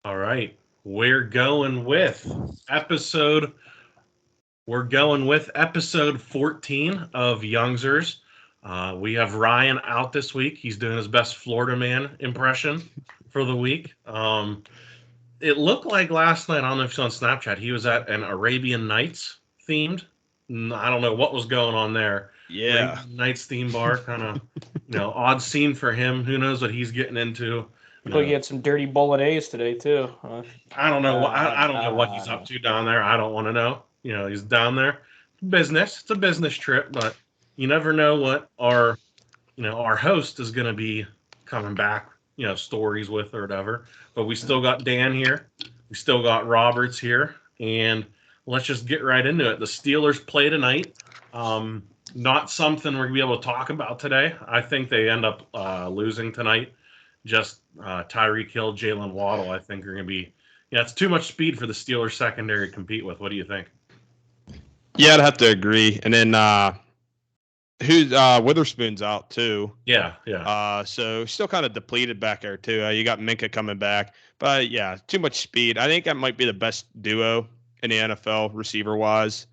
All right. Episode we're going with episode 14 of Youngzers. We have Ryan out this week. He's doing his best Florida man impression for the week. It looked like last night, I don't know if you saw on Snapchat, he was at an Arabian Nights themed. I don't know what was going on there. Yeah. Arabian Nights theme bar, kind of, odd scene for him. Who knows what he's getting into? Looked like he had some dirty bolognese today too. I don't know. I don't know what he's up to down there. I don't want to know. He's down there. Business. It's a business trip, but you never know what our host is going to be coming back. Stories with or whatever. But we still got Dan here. We still got Roberts here, and let's just get right into it. The Steelers play tonight. Not something we're gonna be able to talk about today. I think they end up losing tonight. Just Tyreek Hill, Jalen Waddle, I think are going to be. It's too much speed for the Steelers secondary to compete with. What do you think? Yeah, I'd have to agree. And then Witherspoon's out too. Yeah. So still kind of depleted back there too. You got Minka coming back, but yeah, too much speed. I think that might be the best duo in the NFL receiver wise.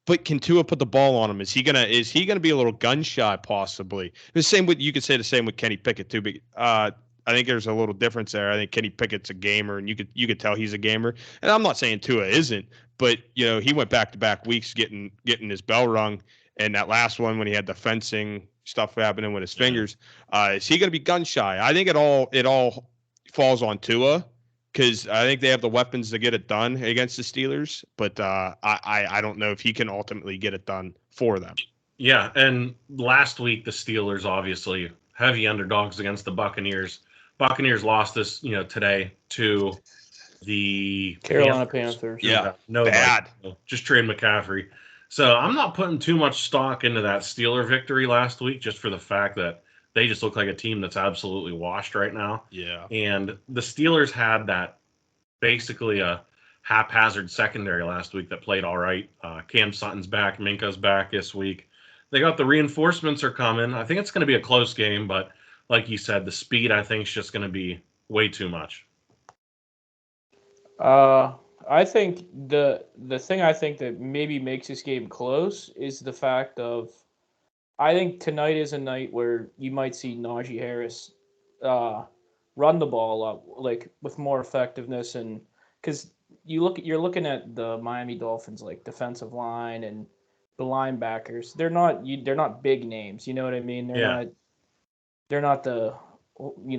But can Tua put the ball on him? Is he gonna be a little gun shy possibly? You could say the same with Kenny Pickett too, but I think there's a little difference there. I think Kenny Pickett's a gamer, and you could tell he's a gamer. And I'm not saying Tua isn't, but he went back-to-back weeks getting his bell rung, and that last one when he had the fencing stuff happening with his fingers, is he gonna be gun shy? I think it all falls on Tua. Because I think they have the weapons to get it done against the Steelers, but I don't know if he can ultimately get it done for them. Yeah, and last week the Steelers obviously heavy underdogs against the Buccaneers. Buccaneers lost this today to the Carolina Panthers. Yeah, no bad. Just trade McCaffrey. So I'm not putting too much stock into that Steeler victory last week, just for the fact that they just look like a team that's absolutely washed right now. Yeah. And the Steelers had that basically a haphazard secondary last week that played all right. Cam Sutton's back. Minka's back this week. They got the reinforcements are coming. I think it's going to be a close game, but like you said, the speed I think is just going to be way too much. I think the thing I think that maybe makes this game close is the fact of I think tonight is a night where you might see Najee Harris run the ball up like with more effectiveness, and because you're looking at the Miami Dolphins like defensive line and the linebackers, they're not big names, you know what I mean? They're not the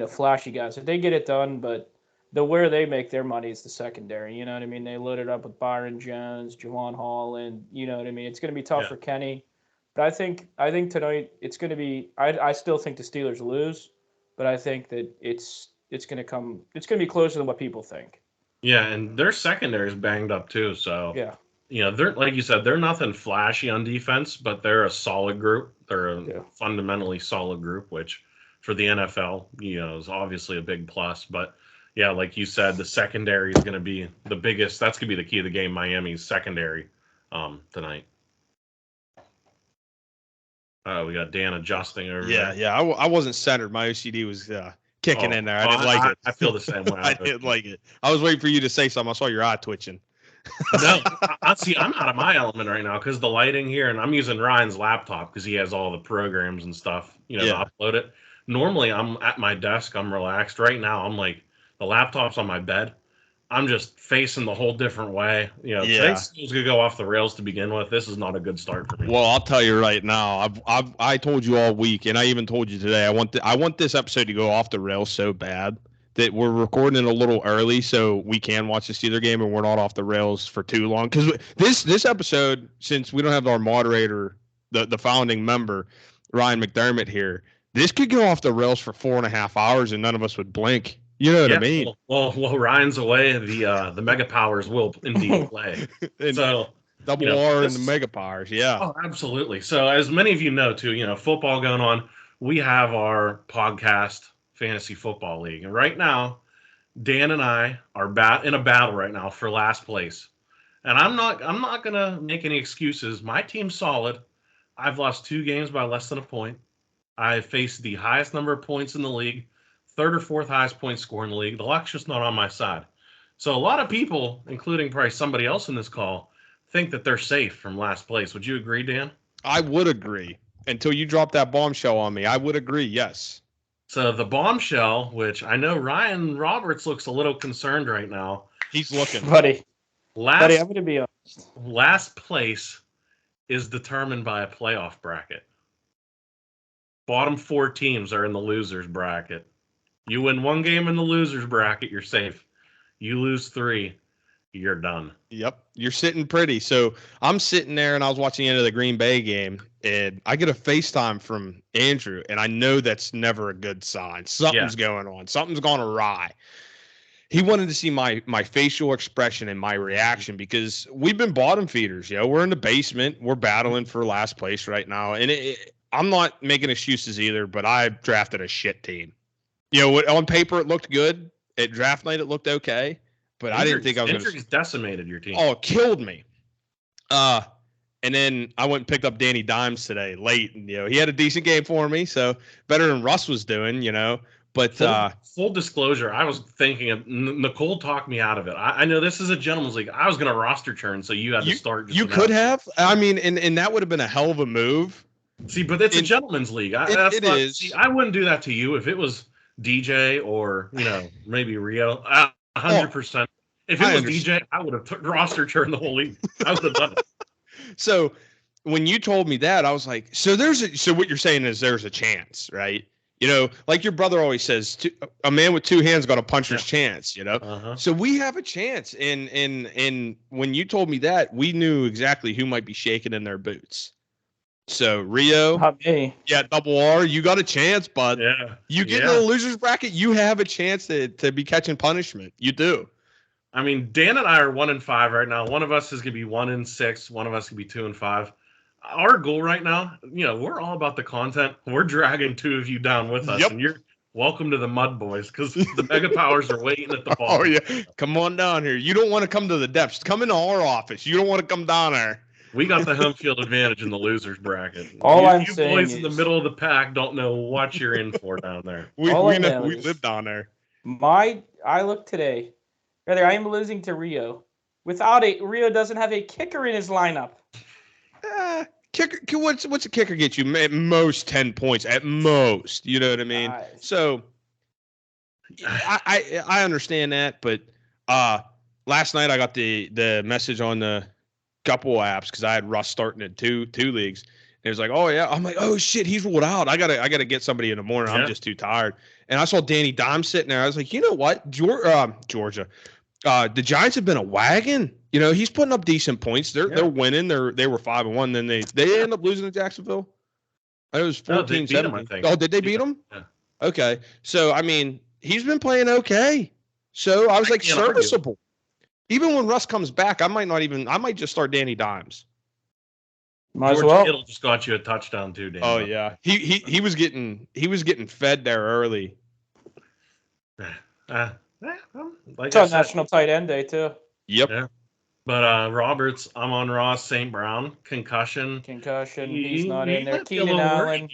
flashy guys. If they get it done, but where they make their money is the secondary, you know what I mean? They load it up with Byron Jones, Juwan Holland, you know what I mean? It's going to be tough for Kenny. But I think tonight it's going to be. I still think the Steelers lose, but I think that it's going to be closer than what people think. Yeah, and their secondary is banged up too. So they're like you said, they're nothing flashy on defense, but they're a solid group. They're a fundamentally solid group, which for the NFL, is obviously a big plus. But yeah, like you said, the secondary is going to be the biggest. That's going to be the key of the game. Miami's secondary tonight. We got Dan adjusting over there. Yeah. I wasn't centered. My OCD was kicking in there. I didn't like it. I feel the same way. I didn't like it. I was waiting for you to say something. I saw your eye twitching. No, I'm out of my element right now because the lighting here, and I'm using Ryan's laptop because he has all the programs and stuff, to upload it. Normally, I'm at my desk. I'm relaxed. Right now, I'm like, the laptop's on my bed. I'm just facing the whole different way. Today's going to go off the rails to begin with. This is not a good start for me. Well, I'll tell you right now. I told you all week, and I even told you today. I want this episode to go off the rails so bad that we're recording it a little early so we can watch the Steeler game and we're not off the rails for too long. Because this episode, since we don't have our moderator, the founding member, Ryan McDermott here, this could go off the rails for 4.5 hours and none of us would blink. You know what I mean? Well, Ryan's away. The mega powers will indeed play. So double R and the mega powers, yeah. Oh, absolutely. So as many of you know, too, football going on. We have our podcast, Fantasy Football League, and right now, Dan and I are in a battle right now for last place. And I'm not gonna make any excuses. My team's solid. I've lost 2 games by less than a point. I've faced the highest number of points in the league third or fourth highest point scorer in the league. The luck's just not on my side. So a lot of people, including probably somebody else in this call, think that they're safe from last place. Would you agree, Dan? I would agree. Until you drop that bombshell on me, I would agree, yes. So the bombshell, which I know Ryan Roberts looks a little concerned right now. He's looking. Buddy, I'm going to be honest. Last place is determined by a playoff bracket. Bottom 4 teams are in the losers bracket. You win 1 game in the losers bracket, you're safe. You lose 3, you're done. Yep, you're sitting pretty. So I'm sitting there, and I was watching the end of the Green Bay game, and I get a FaceTime from Andrew, and I know that's never a good sign. Something's going on. Something's gone awry. He wanted to see my facial expression and my reaction because we've been bottom feeders. We're in the basement. We're battling for last place right now, and I'm not making excuses either, but I drafted a shit team. On paper it looked good. At draft night it looked okay, but I didn't think I was going to. Injuries decimated your team. Oh, it killed me. And then I went and picked up Danny Dimes today late, and he had a decent game for me, so better than Russ was doing, But full disclosure, I was thinking of Nicole talked me out of it. I know this is a gentleman's league. I was going to roster turn, so you had to start. You could have. I mean, and that would have been a hell of a move. See, but it's a gentleman's league. It is. See, I wouldn't do that to you if it was DJ or maybe Rio. 100%. If it was DJ, I would have roster turned the whole league. I would have done it. So when you told me that, I was like, so what you're saying is there's a chance, right? Like your brother always says, a man with 2 hands got a puncher's chance, Uh-huh. So we have a chance. And when you told me that, we knew exactly who might be shaking in their boots. So Rio, Not me. yeah, double R, you got a chance, bud. Yeah. You get in the losers bracket, you have a chance to be catching punishment. You do. I mean, Dan and I are 1-5 right now. One of us is going to be 1-6. One of us can be 2-5. Our goal right now, we're all about the content. We're dragging 2 of you down with us, and you're welcome to the Mud Boys because the Mega Powers are waiting at the bottom. Oh yeah, come on down here. You don't want to come to the depths. Come into our office. You don't want to come down there. We got the home field advantage in the losers bracket. You boys in the middle of the pack don't know what you're in for down there. We live down there. I look today. Rather, I am losing to Rio. Rio doesn't have a kicker in his lineup. Kicker. What's a kicker get you? At most 10 points. At most, you know what I mean. So, I understand that, but last night I got the message on the couple apps because I had Russ starting in two leagues. And it was like, oh yeah, I'm like, oh shit, he's ruled out. I gotta get somebody in the morning. I'm just too tired. And I saw Danny Dimes sitting there. I was like, you know what, Georgia, the Giants have been a wagon. He's putting up decent points. They're winning. They were 5-1. Then they end up losing to Jacksonville. It was 14-7. Oh, did they beat them? Yeah. Okay, so I mean, he's been playing okay. So I was like, serviceable. Even when Russ comes back, I might just start Danny Dimes. Might as well. Kittle just got you a touchdown too, Dan. Oh yeah, he was getting fed there early. It's on National Tight End Day too. Yep. Yeah. But Roberts, I'm on Ross. St. Brown concussion. He's not in there. Keenan Allen.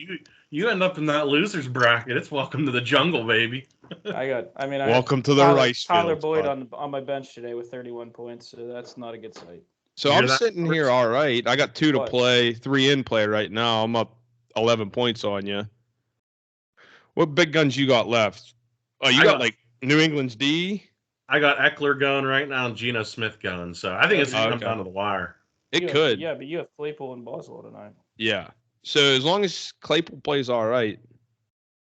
You end up in that losers bracket. It's welcome to the jungle, baby. Welcome to the rice field. Tyler Boyd on my bench today with 31 points, so that's not a good sight. So I'm sitting here all right. I got 2 to play, 3 in play right now. I'm up 11 points on you. What big guns you got left? Oh, you got like New England's D? I got Eckler going right now and Geno Smith going. So I think it's going to come down to the wire. It could. Yeah, but you have Claypool and Boswell tonight. Yeah. So as long as Claypool plays all right.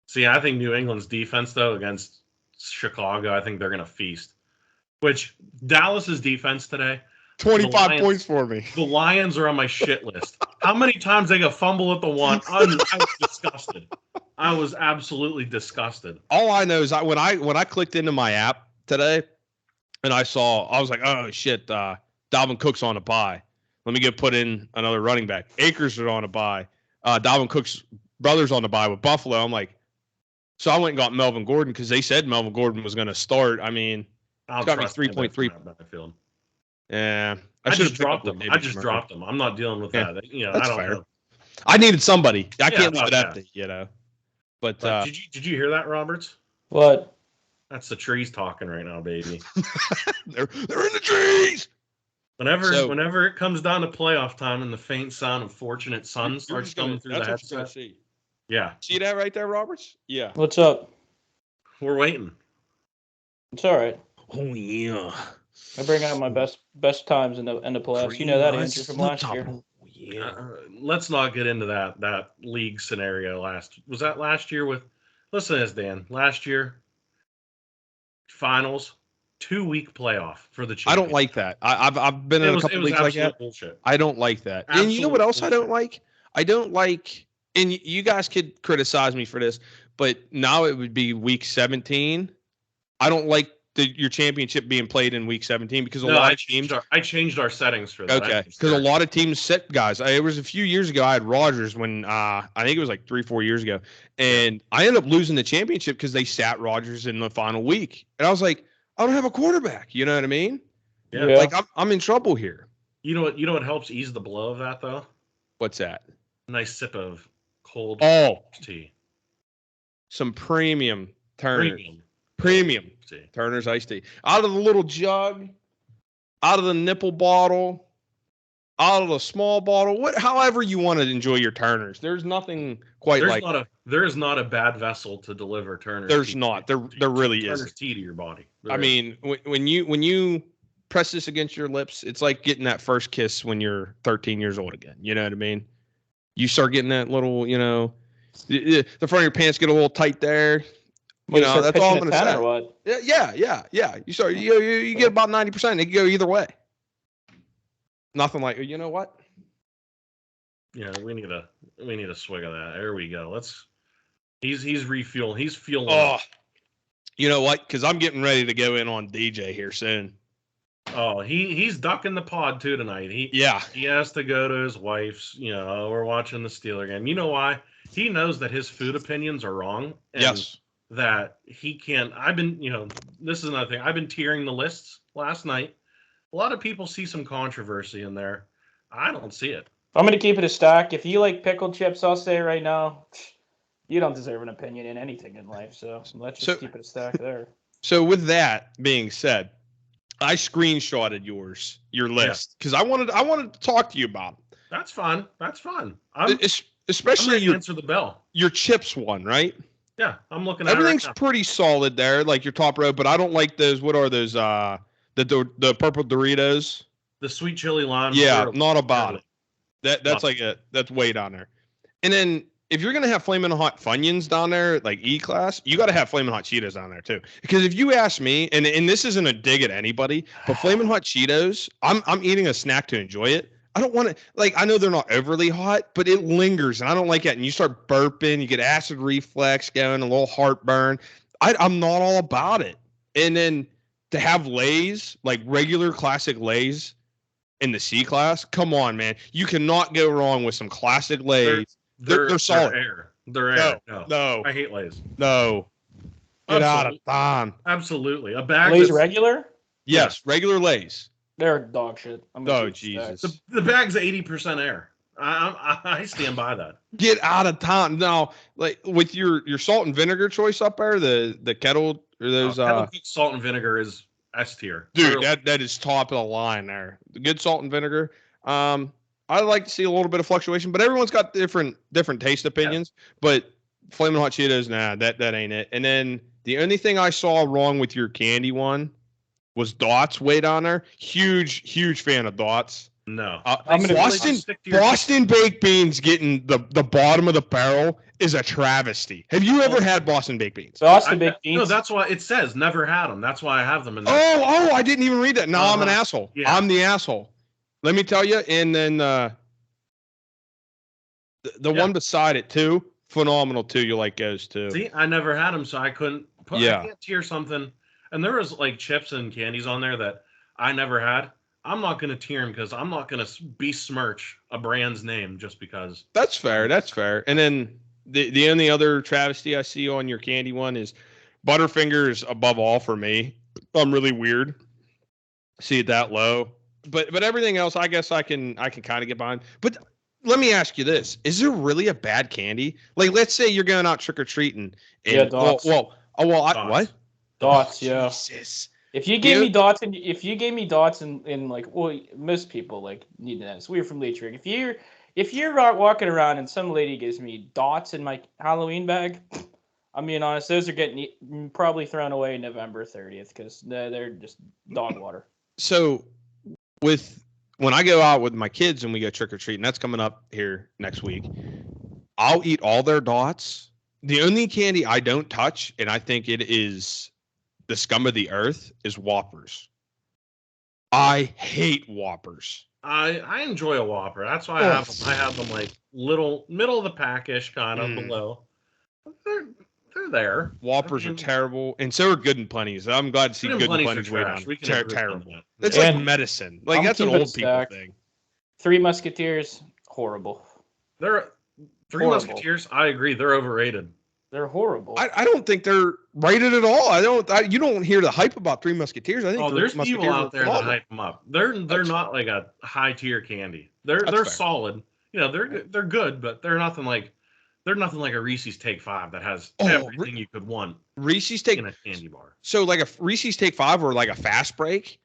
See, I think New England's defense, though, against Chicago, I think they're going to feast. Which Dallas's defense today. 25 points for me. The Lions are on my shit list. How many times they got fumble at the one? I was disgusted. I was absolutely disgusted. All I know is when I clicked into my app today and I was like, oh shit, Dalvin Cook's on a bye. Let me put in another running back. Akers are on a bye. Dalvin Cook's brother's on the bye with Buffalo. I'm like, so I went and got Melvin Gordon because they said Melvin Gordon was going to start. I mean, it's got me 3.3. Yeah, I just dropped them. Dropped them. I'm not dealing with that. That's I don't fair. know. I needed somebody. I can't leave it empty, But did you hear that, Roberts? What? That's the trees talking right now, baby. they're in the trees. Whenever it comes down to playoff time and the faint sound of Fortunate Son starts coming through the That's what you're headset. gonna see. Yeah. See that right there, Roberts? Yeah. What's up? We're waiting. It's all right. Oh yeah. I bring out my best times in the playoffs. You know that, Andrew, from last year. Oh, yeah. Let's not get into that league scenario. Was that last year with? Listen to this, Dan. Last year, finals, 2-week playoff for the championship. I don't like that. I've been in a couple leagues like that. Bullshit. I don't like that. Absolute and you know what else bullshit. I don't like? I don't like, and you guys could criticize me for this, but now it would be week 17. I don't like your championship being played in week 17 because a lot of teams. I changed our settings for that. Okay, because a lot of teams set guys. It was a few years ago. I had Rogers when I think it was like 3-4 years ago, and I ended up losing the championship because they sat Rogers in the final week, and I was like, I don't have a quarterback. You know what I mean? Yeah. Like I'm in trouble here. You know what helps ease the blow of that though? What's that? A nice sip of cold tea. Some premium Premium tea. Turner's iced tea. Out of the little jug, out of the nipple bottle, out of the small bottle, however you want to enjoy your Turners. There's nothing quite like there is not a bad vessel to deliver Turner's There's tea. not. There really is. Turner's tea to your body. I mean, when you press this against your lips, it's like getting that first kiss when you're 13 years old again. You know what I mean? You start getting that little, the front of your pants get a little tight there. That's all I'm going to say. Or what? Yeah. You start, you get about 90%. It can go either way. Nothing like, you know what? Yeah, we need a swig of that. There we go. He's refueling. He's fueling. Oh, you know what? Because I'm getting ready to go in on DJ here soon. Oh, he's ducking the pod too tonight. He has to go to his wife's. We're watching the Steeler game. You know why? He knows that his food opinions are wrong. And yes. That he can't. This is another thing. I've been tiering the lists last night. A lot of people see some controversy in there. I don't see it. I'm going to keep it a stack. If you like pickled chips, I'll say right now, you don't deserve an opinion in anything in life. So let's just keep it a stack there. So with that being said, I screenshotted your list because I wanted to talk to you about it. That's fun. Especially answer the bell. Your chips one, right? Yeah, I'm looking at everything's it right pretty solid there, like your top row, but I don't like those. What are those? The purple Doritos, the sweet chili lime. Yeah, not about it. That's way down there. And then if you're gonna have Flamin' Hot Funyuns down there, like E class, you got to have Flamin' Hot Cheetos down there too. Because if you ask me, and this isn't a dig at anybody, but Flamin' Hot Cheetos, I'm eating a snack to enjoy it. I don't want to, I know they're not overly hot, but it lingers, and I don't like it. And you start burping, you get acid reflux going, a little heartburn. I'm not all about it. And then to have Lay's, like regular classic Lay's in the C class, come on, man. You cannot go wrong with some classic Lay's. They're solid. They're air. No. I hate Lay's. No. Get out of town. Absolutely. A bag Lay's regular? Yes, regular Lay's. They're dog shit. Oh, Jesus. The bag's 80% air. I stand by that. Get out of town. Now, like with your salt and vinegar choice up there, the kettle or those kettle salt and vinegar is S tier. Dude, that is top of the line there. The good salt and vinegar. I like to see a little bit of fluctuation, but everyone's got different taste opinions. Yeah. But Flamin' Hot Cheetos, nah, that ain't it. And then the only thing I saw wrong with your candy one was Dots way down there. Huge fan of Dots. No. Boston baked beans getting the bottom of the barrel is a travesty. Have you ever had Boston baked beans? Boston baked beans? No, that's why it says never had them. That's why I have them in there. Oh, I didn't even read that. No, I'm an asshole. Yeah. I'm the asshole. Let me tell you. And then the one beside it too, phenomenal too. You like those too. See, I never had them, so I couldn't. I can't tier something. And there was like chips and candies on there that I never had. I'm not going to tier them because I'm not going to besmirch a brand's name just because. That's fair. And then the only other travesty I see on your candy one is Butterfingers above all for me. I'm really weird. See it that low. But everything else, I guess I can kind of get behind. But let me ask you this. Is there really a bad candy? Like, let's say you're going out trick-or-treating. And, Dots. Well, Oh well, what? Dots, Oh, yeah. Jesus. If you gave me dots and like, well, most people like need to know this. We're from Leitrim. If you're walking around and some lady gives me dots in my Halloween bag, I'm being honest, those are getting probably thrown away November 30th because they're just dog water. So when I go out with my kids and we go trick or treating, that's coming up here next week. I'll eat all their dots. The only candy I don't touch, and I think it is the scum of the earth, is Whoppers. I hate Whoppers. I enjoy a Whopper. That's why I have them like little middle of the packish kind of below. They're there. Whoppers are terrible, and so are Good and Plenty's. I'm glad to see Good and Plenty's way down. Terrible. It's like medicine. Like that's an old people thing. Three Musketeers, horrible. They're Three Musketeers. I agree. They're overrated. They're horrible. I don't think they're rated at all. You don't hear the hype about Three Musketeers. I think there's people out there that hype them up. They're not like a high tier candy. They're solid. You know, they're good, but they're nothing like a Reese's Take 5 that has everything you could want. Reese's Take in a candy bar. So like a Reese's Take 5 or like a Fast Break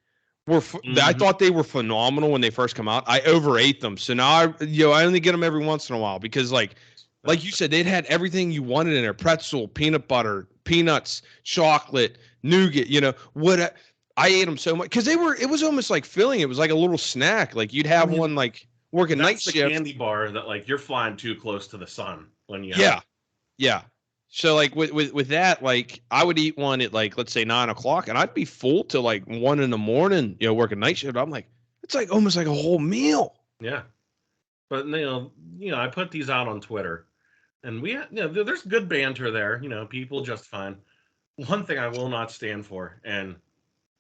I thought they were phenomenal when they first come out. I overate them. So now I only get them every once in a while because like you said, they'd had everything you wanted in there: pretzel, peanut butter, peanuts, chocolate, nougat. I ate them so much because it was almost like filling. It was like a little snack. Like you'd have one like working night shift. That's the candy bar that like you're flying too close to the sun when you. Yeah. So like with that, like I would eat one at like let's say 9 o'clock, and I'd be full till like 1 a.m. Working night shift. I'm like, it's like almost like a whole meal. Yeah, but I put these out on Twitter, and there's good banter there. People just fine. One thing I will not stand for, and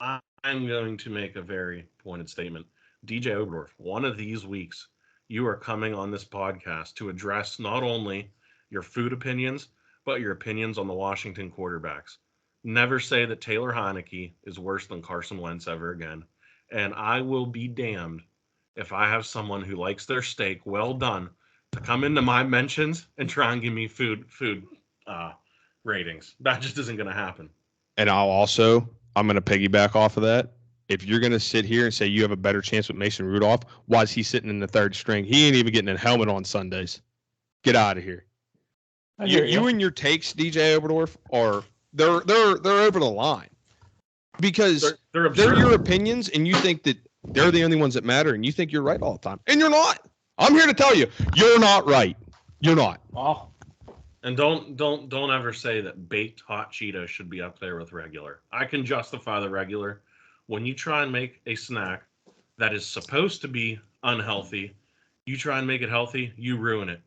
I'm going to make a very pointed statement. DJ Oberdorf, one of these weeks, you are coming on this podcast to address not only your food opinions, but your opinions on the Washington quarterbacks. Never say that Taylor Heineke is worse than Carson Wentz ever again. And I will be damned if I have someone who likes their steak well done to come into my mentions and try and give me food ratings. That just isn't going to happen. And I'm going to piggyback off of that. If you're going to sit here and say you have a better chance with Mason Rudolph, why is he sitting in the third string? He ain't even getting a helmet on Sundays. Get out of here. You and your takes, DJ Oberdorf, they're over the line because they're your opinions, and you think that they're the only ones that matter, and you think you're right all the time, and you're not. I'm here to tell you, you're not right. You're not. Oh. And don't ever say that baked hot Cheetos should be up there with regular. I can justify the regular. When you try and make a snack that is supposed to be unhealthy, you try and make it healthy, you ruin it.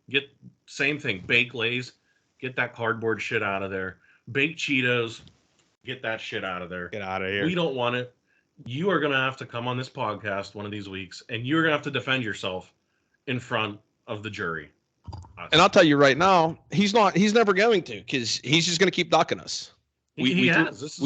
Same thing, baked Lay's. Get that cardboard shit out of there. Baked Cheetos, get that shit out of there. Get out of here. We don't want it. You are going to have to come on this podcast one of these weeks, and you're going to have to defend yourself in front of the jury. And I'll tell you right now, he's never going to, because he's just going to keep ducking us. We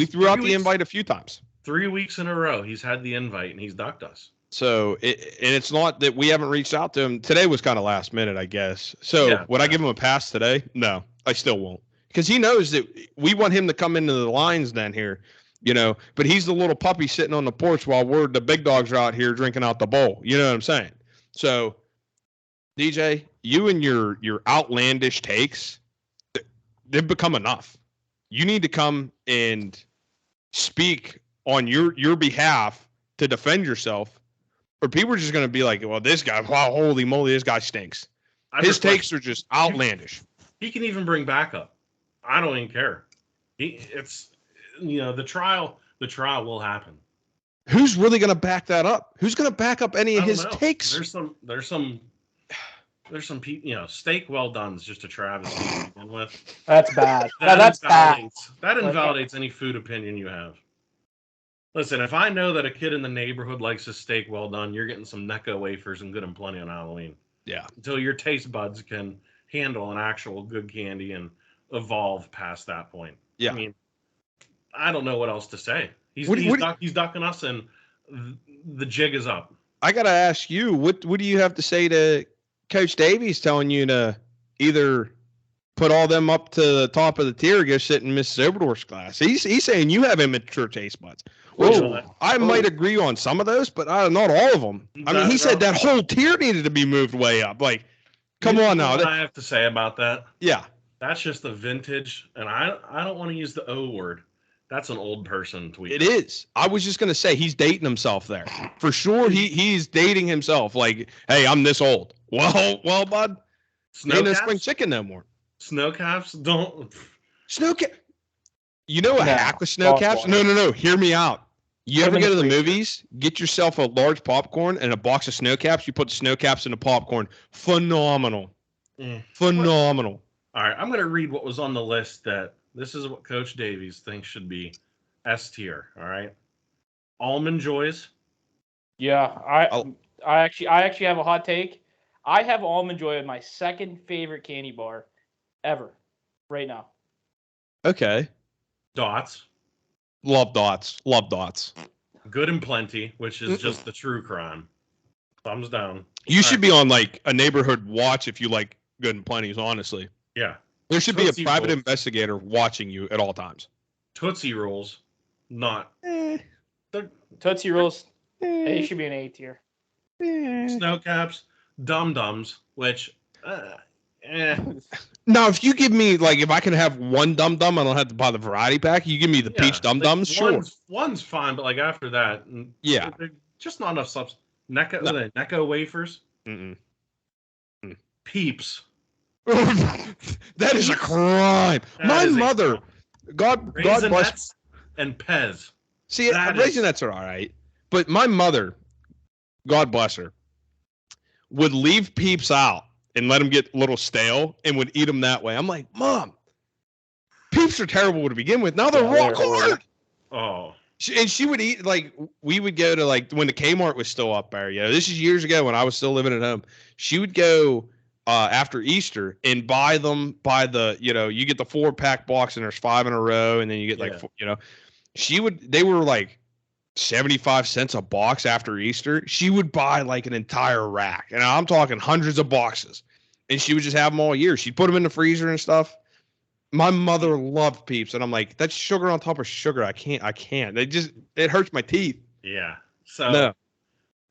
threw out the invite a few times. 3 weeks in a row, he's had the invite, and he's ducked us. So it's not that we haven't reached out to him. Today was kind of last minute, I guess. So would I give him a pass today? No, I still won't, because he knows that we want him to come into the lines then here, But he's the little puppy sitting on the porch while the big dogs are out here drinking out the bowl. You know what I'm saying? So, DJ, you and your outlandish takes, they've become enough. You need to come and speak on your behalf to defend yourself. Or people are just going to be like, well, this guy, wow, holy moly, this guy stinks. His takes are just outlandish. He can even bring backup. I don't even care. The trial will happen. With really going to back that up? Who's going to back up any of his takes? There's some people, steak well done is just a travesty to begin with. That's bad. That's bad. That invalidates any food opinion you have. Listen, if I know that a kid in the neighborhood likes a steak well done, you're getting some Necco wafers and Good and Plenty on Halloween. Yeah. Until your taste buds can handle an actual good candy and evolve past that point. Yeah. I mean, I don't know what else to say. He's ducking us, and the jig is up. I got to ask you, what do you have to say to Coach Davies telling you to either put all them up to the top of the tier, go sit in Mrs. Oberdorf's class. He's saying you have immature taste buds, which I might agree on some of those, but not all of them. I mean, he said that whole tier needed to be moved way up. Like, come on now. What I have to say about that? Yeah. That's just a vintage, and I don't want to use the O word. That's an old person tweet. It is. I was just gonna say he's dating himself there. For sure, he's dating himself. Like, hey, I'm this old. Well, bud. Ain't no spring chicken no more. Snow caps don't. Snow cap. You know a hack with snow caps? No. Hear me out. You ever go to the movies? Get yourself a large popcorn and a box of snow caps. You put the snow caps in the popcorn. Phenomenal. Phenomenal. All right, I'm going to read what was on the list. That this is what Coach Davies thinks should be S tier. All right, Almond Joys. Yeah, I actually have a hot take. I have Almond Joy as my second favorite candy bar ever, right now. Okay. Dots. Love Dots. Love Dots. Good and Plenty, which is just the true crime. Thumbs down. You should be on like a neighborhood watch if you like Good and Plenty's, honestly. Yeah. There should be a private investigator watching you at all times. Tootsie Rolls, not. Tootsie Rolls, they should be an A tier. Snow Caps, Dum Dums, which, Now, if you give me, like, if I can have one Dum Dum, I don't have to buy the variety pack. You give me the peach Dum Dums, sure. One's fine, but like after that, just not enough substance. Necco wafers. Peeps. That is a crime. My mother, God bless. And Pez. See, Raisinets are all right, but my mother, God bless her, would leave Peeps out and let them get a little stale and would eat them that way. I'm like, Mom, Peeps are terrible to begin with. Now they're rock hard. Oh. And she would eat, like, we would go to, like, when the Kmart was still up there. This is years ago when I was still living at home. She would go after Easter and buy them by the, you get the 4-pack box and there's 5 in a row. And then you get they were like 75 cents a box after Easter. She would buy like an entire rack. And I'm talking hundreds of boxes. And she would just have them all year. She'd put them in the freezer and stuff. My mother loved Peeps. And I'm like, that's sugar on top of sugar. I can't. It hurts my teeth. Yeah. So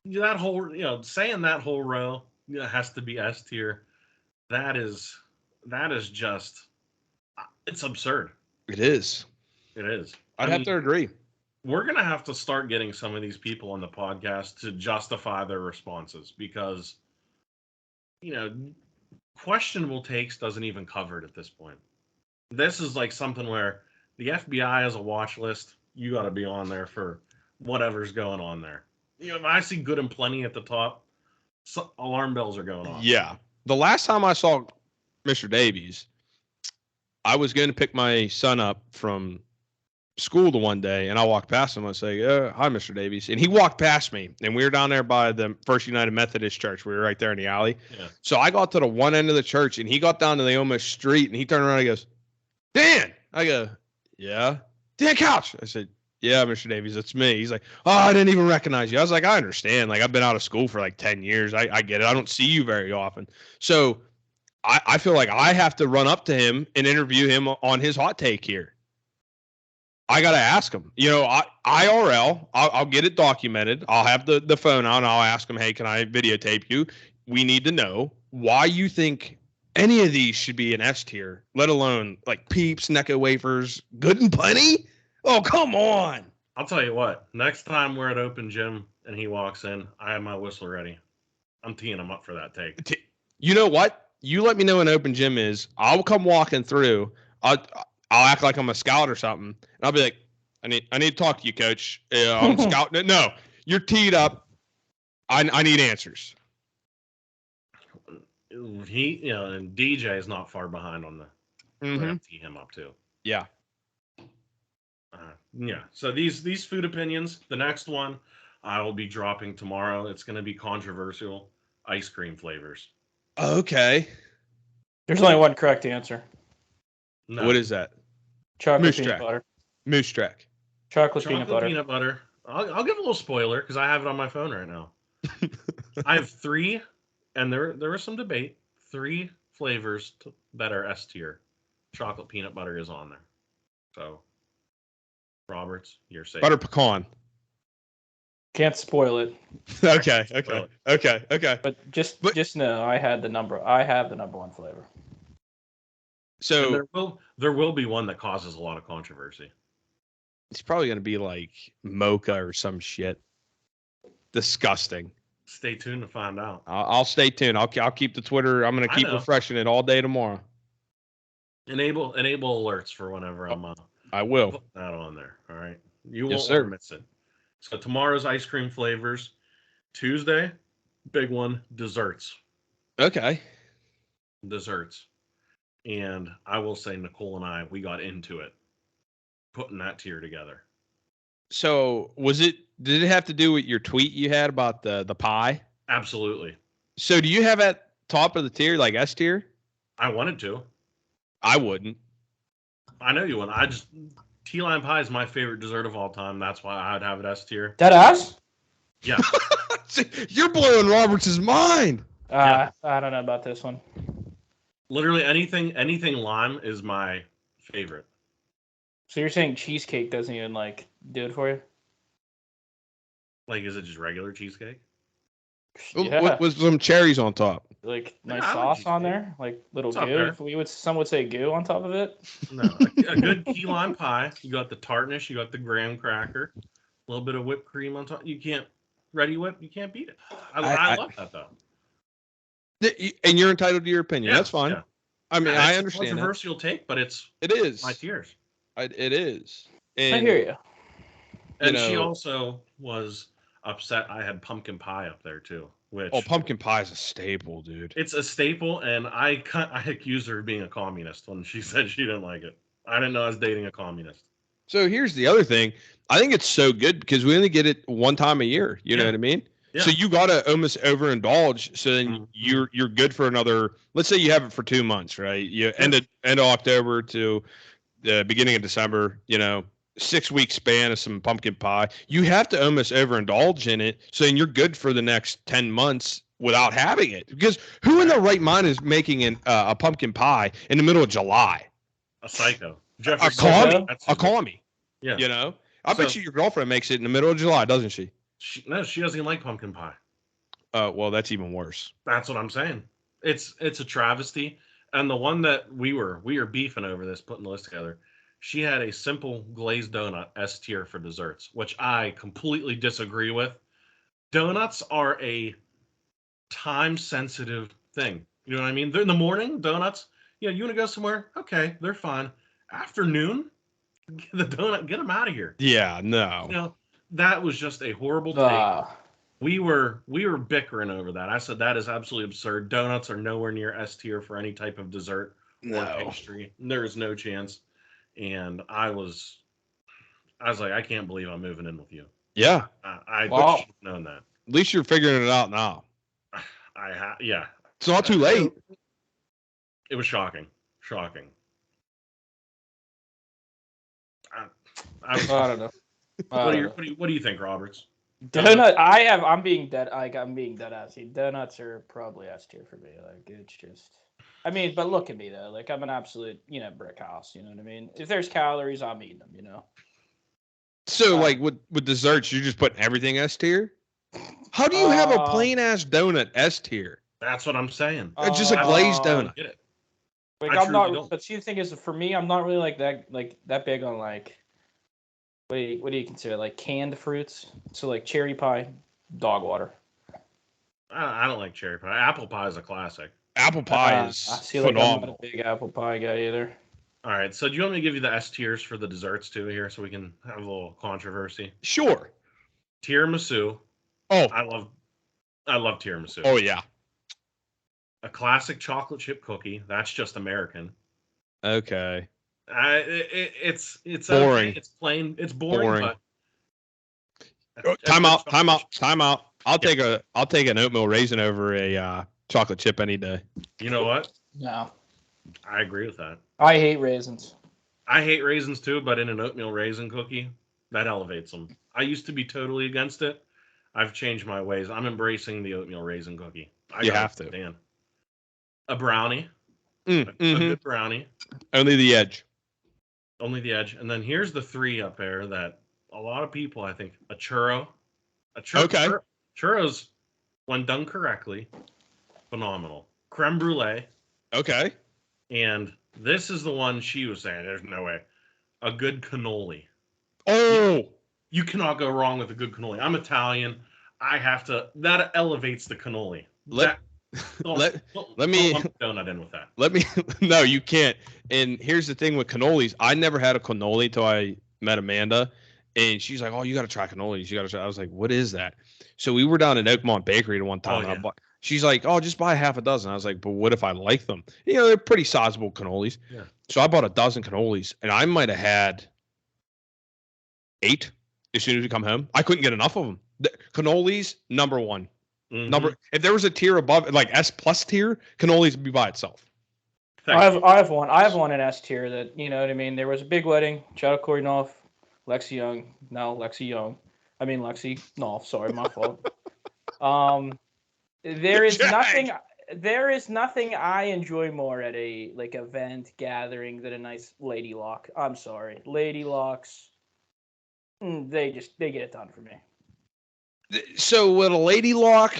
that whole, saying that whole row has to be S tier. That is just, it's absurd. It is. It is. I'd have to agree. We're going to have to start getting some of these people on the podcast to justify their responses because, questionable takes doesn't even cover it at this point. This is like something where the FBI has a watch list. You got to be on there for whatever's going on there. If I see Good and Plenty at the top, alarm bells are going off. Yeah. The last time I saw Mr. Davies, I was going to pick my son up from school the one day, and I walked past him. I say, hi, Mr. Davies. And he walked past me, and we were down there by the First United Methodist Church. We were right there in the alley. Yeah. So I got to the one end of the church, and he got down to the almost street, and he turned around and he goes, Dan! I go, yeah? Dan Couch! I said, yeah, Mr. Davies, it's me. He's like, oh, I didn't even recognize you. I was like, I understand. Like, I've been out of school for like 10 years. I get it. I don't see you very often. So I feel like I have to run up to him and interview him on his hot take here. I got to ask him. IRL, I'll get it documented. I'll have the phone out and I'll ask him, hey, can I videotape you? We need to know why you think any of these should be an S tier, let alone like Peeps, Necco wafers, Good and Plenty. Oh, come on. I'll tell you what. Next time we're at open gym and he walks in, I have my whistle ready. I'm teeing him up for that take. You know what? You let me know when open gym is. I'll come walking through. I'll act like I'm a scout or something. And I'll be like, I need to talk to you, coach. I'm scouting. No, you're teed up. I need answers. And DJ is not far behind on the tee him up too. Yeah. So these food opinions, the next one I will be dropping tomorrow. It's going to be controversial. Ice cream flavors. Okay. There's only one correct answer. No. What is that? Chocolate peanut butter. Moose track. Chocolate peanut butter. I'll give a little spoiler because I have it on my phone right now. I have 3, and there was some debate. 3 flavors that are S tier. Chocolate peanut butter is on there. So, Roberts, you're safe. Butter pecan. Can't spoil it. Okay. But just know I have the number one flavor. So and there will be one that causes a lot of controversy. it's probably going to be like mocha or some shit. Disgusting. Stay tuned to find out. I'll stay tuned. I'll keep the Twitter. I'm going to keep refreshing it all day tomorrow. Enable alerts for whenever I'm I will put that on there. All right, you won't miss it. So tomorrow's ice cream flavors. Tuesday, big one, desserts. Okay. Desserts. And I will say Nicole and I, we got into it, putting that tier together. So did it have to do with your tweet you had about the pie? Absolutely. So do you have at top of the tier, like S tier? I wanted to. I wouldn't. I know you wouldn't. Key lime pie is my favorite dessert of all time. That's why I'd have it S tier. Dead ass? Yeah. You're blowing Roberts' mind. I don't know about this one. Literally anything lime is my favorite. So you're saying cheesecake doesn't even do it for you? Like, is it just regular cheesecake? Yeah. With some cherries on top. Nice I sauce like on there, like little It's up goo. there. Some would say goo on top of it. No, a good key lime pie. You got the tartness. You got the graham cracker. A little bit of whipped cream on top. You can't ready whip. You can't beat it. I love that though. And you're entitled to your opinion. Yeah, That's fine. yeah. I mean, I understand. It's a controversial take, but it is my tears. It is. And, I hear you. And she also was upset I had pumpkin pie up there too. Pumpkin pie is a staple, dude. It's a staple, and I accused her of being a communist when she said she didn't like it. I didn't know I was dating a communist. So here's the other thing. I think it's so good because we only get it one time a year. You know what I mean? Yeah. So you got to almost overindulge. So then you're good for another. Let's say you have it for 2 months, right? End of October to the beginning of December. 6 week span of some pumpkin pie. You have to almost overindulge in it. So then you're good for the next 10 months without having it. Because who in their right mind is making a pumpkin pie in the middle of July? A psycho. A commie. Yeah. I bet you your girlfriend makes it in the middle of July, doesn't she? She doesn't even like pumpkin pie. Well, that's even worse. That's what I'm saying. It's a travesty. And the one that we were beefing over this, putting the list together, she had a simple glazed donut S tier for desserts, which I completely disagree with. Donuts are a time-sensitive thing. You know what I mean? They're in the morning, donuts. Yeah, you want to go somewhere? Okay, they're fine. Afternoon, the donut, get them out of here. Yeah, no. That was just a horrible take. We were bickering over that. I said that is absolutely absurd. Donuts are nowhere near S tier for any type of dessert or pastry. There is no chance. And I was like, I can't believe I'm moving in with you. Yeah. I should have known that. At least you're figuring it out now. Yeah. It's not too late. It was shocking. I don't know. What do you think, Roberts? Donut. I'm being dead. I'm being dead ass. Donuts are probably S tier for me. It's just. I mean, but look at me though. I'm an absolute, brick house. You know what I mean? If there's calories, I'm eating them. So, with desserts, you're just putting everything S tier. How do you have a plain ass donut S tier? That's what I'm saying. Just a glazed donut. Get it. I'm not. But see, the thing is, for me, I'm not really that big on what do you consider canned fruits? So cherry pie, dog water. I don't like cherry pie. Apple pie is a classic. Apple pie is phenomenal. I'm not a big apple pie guy either. All right, so do you want me to give you the S tiers for the desserts too here, so we can have a little controversy? Sure. Tiramisu. Oh, I love tiramisu. Oh yeah. A classic chocolate chip cookie. That's just American. Okay. It's boring. Okay. It's plain. It's boring. But time out. I'll take an oatmeal raisin over a chocolate chip any day. You know what? No. I agree with that. I hate raisins. I hate raisins too, but in an oatmeal raisin cookie, that elevates them. I used to be totally against it. I've changed my ways. I'm embracing the oatmeal raisin cookie. You have to. Dan. A brownie. A good brownie. Only the edge. Only the edge. And then here's the 3 up there that a lot of people, I think, a churro. Okay. Churros, when done correctly, phenomenal. Creme brulee. Okay. And this is the one she was saying, there's no way. A good cannoli. Oh! You cannot go wrong with a good cannoli. I'm Italian. That elevates the cannoli. Let me donut in with that. No, you can't. And here's the thing with cannolis. I never had a cannoli till I met Amanda, and she's like, "Oh, you got to try cannolis. You got to try." I was like, "What is that?" So we were down at Oakmont Bakery at one time. Oh, yeah. She's like, "Oh, just buy half a dozen." I was like, "But what if I like them?" You know, they're pretty sizable cannolis. Yeah. So I bought a dozen cannolis, and I might have had 8 as soon as we come home. I couldn't get enough of them. Cannolis, number one. Mm-hmm. If there was a tier above, like S+ tier, cannolis would be by itself. I have one in S tier that, you know what I mean. There was a big wedding. Shout out Corey Knopf, Lexi Young. No, Lexi Young. I mean Lexi Knopf. Sorry, my fault. There is nothing I enjoy more at a event gathering than a nice lady lock. I'm sorry, lady locks. They get it done for me. So with a lady lock,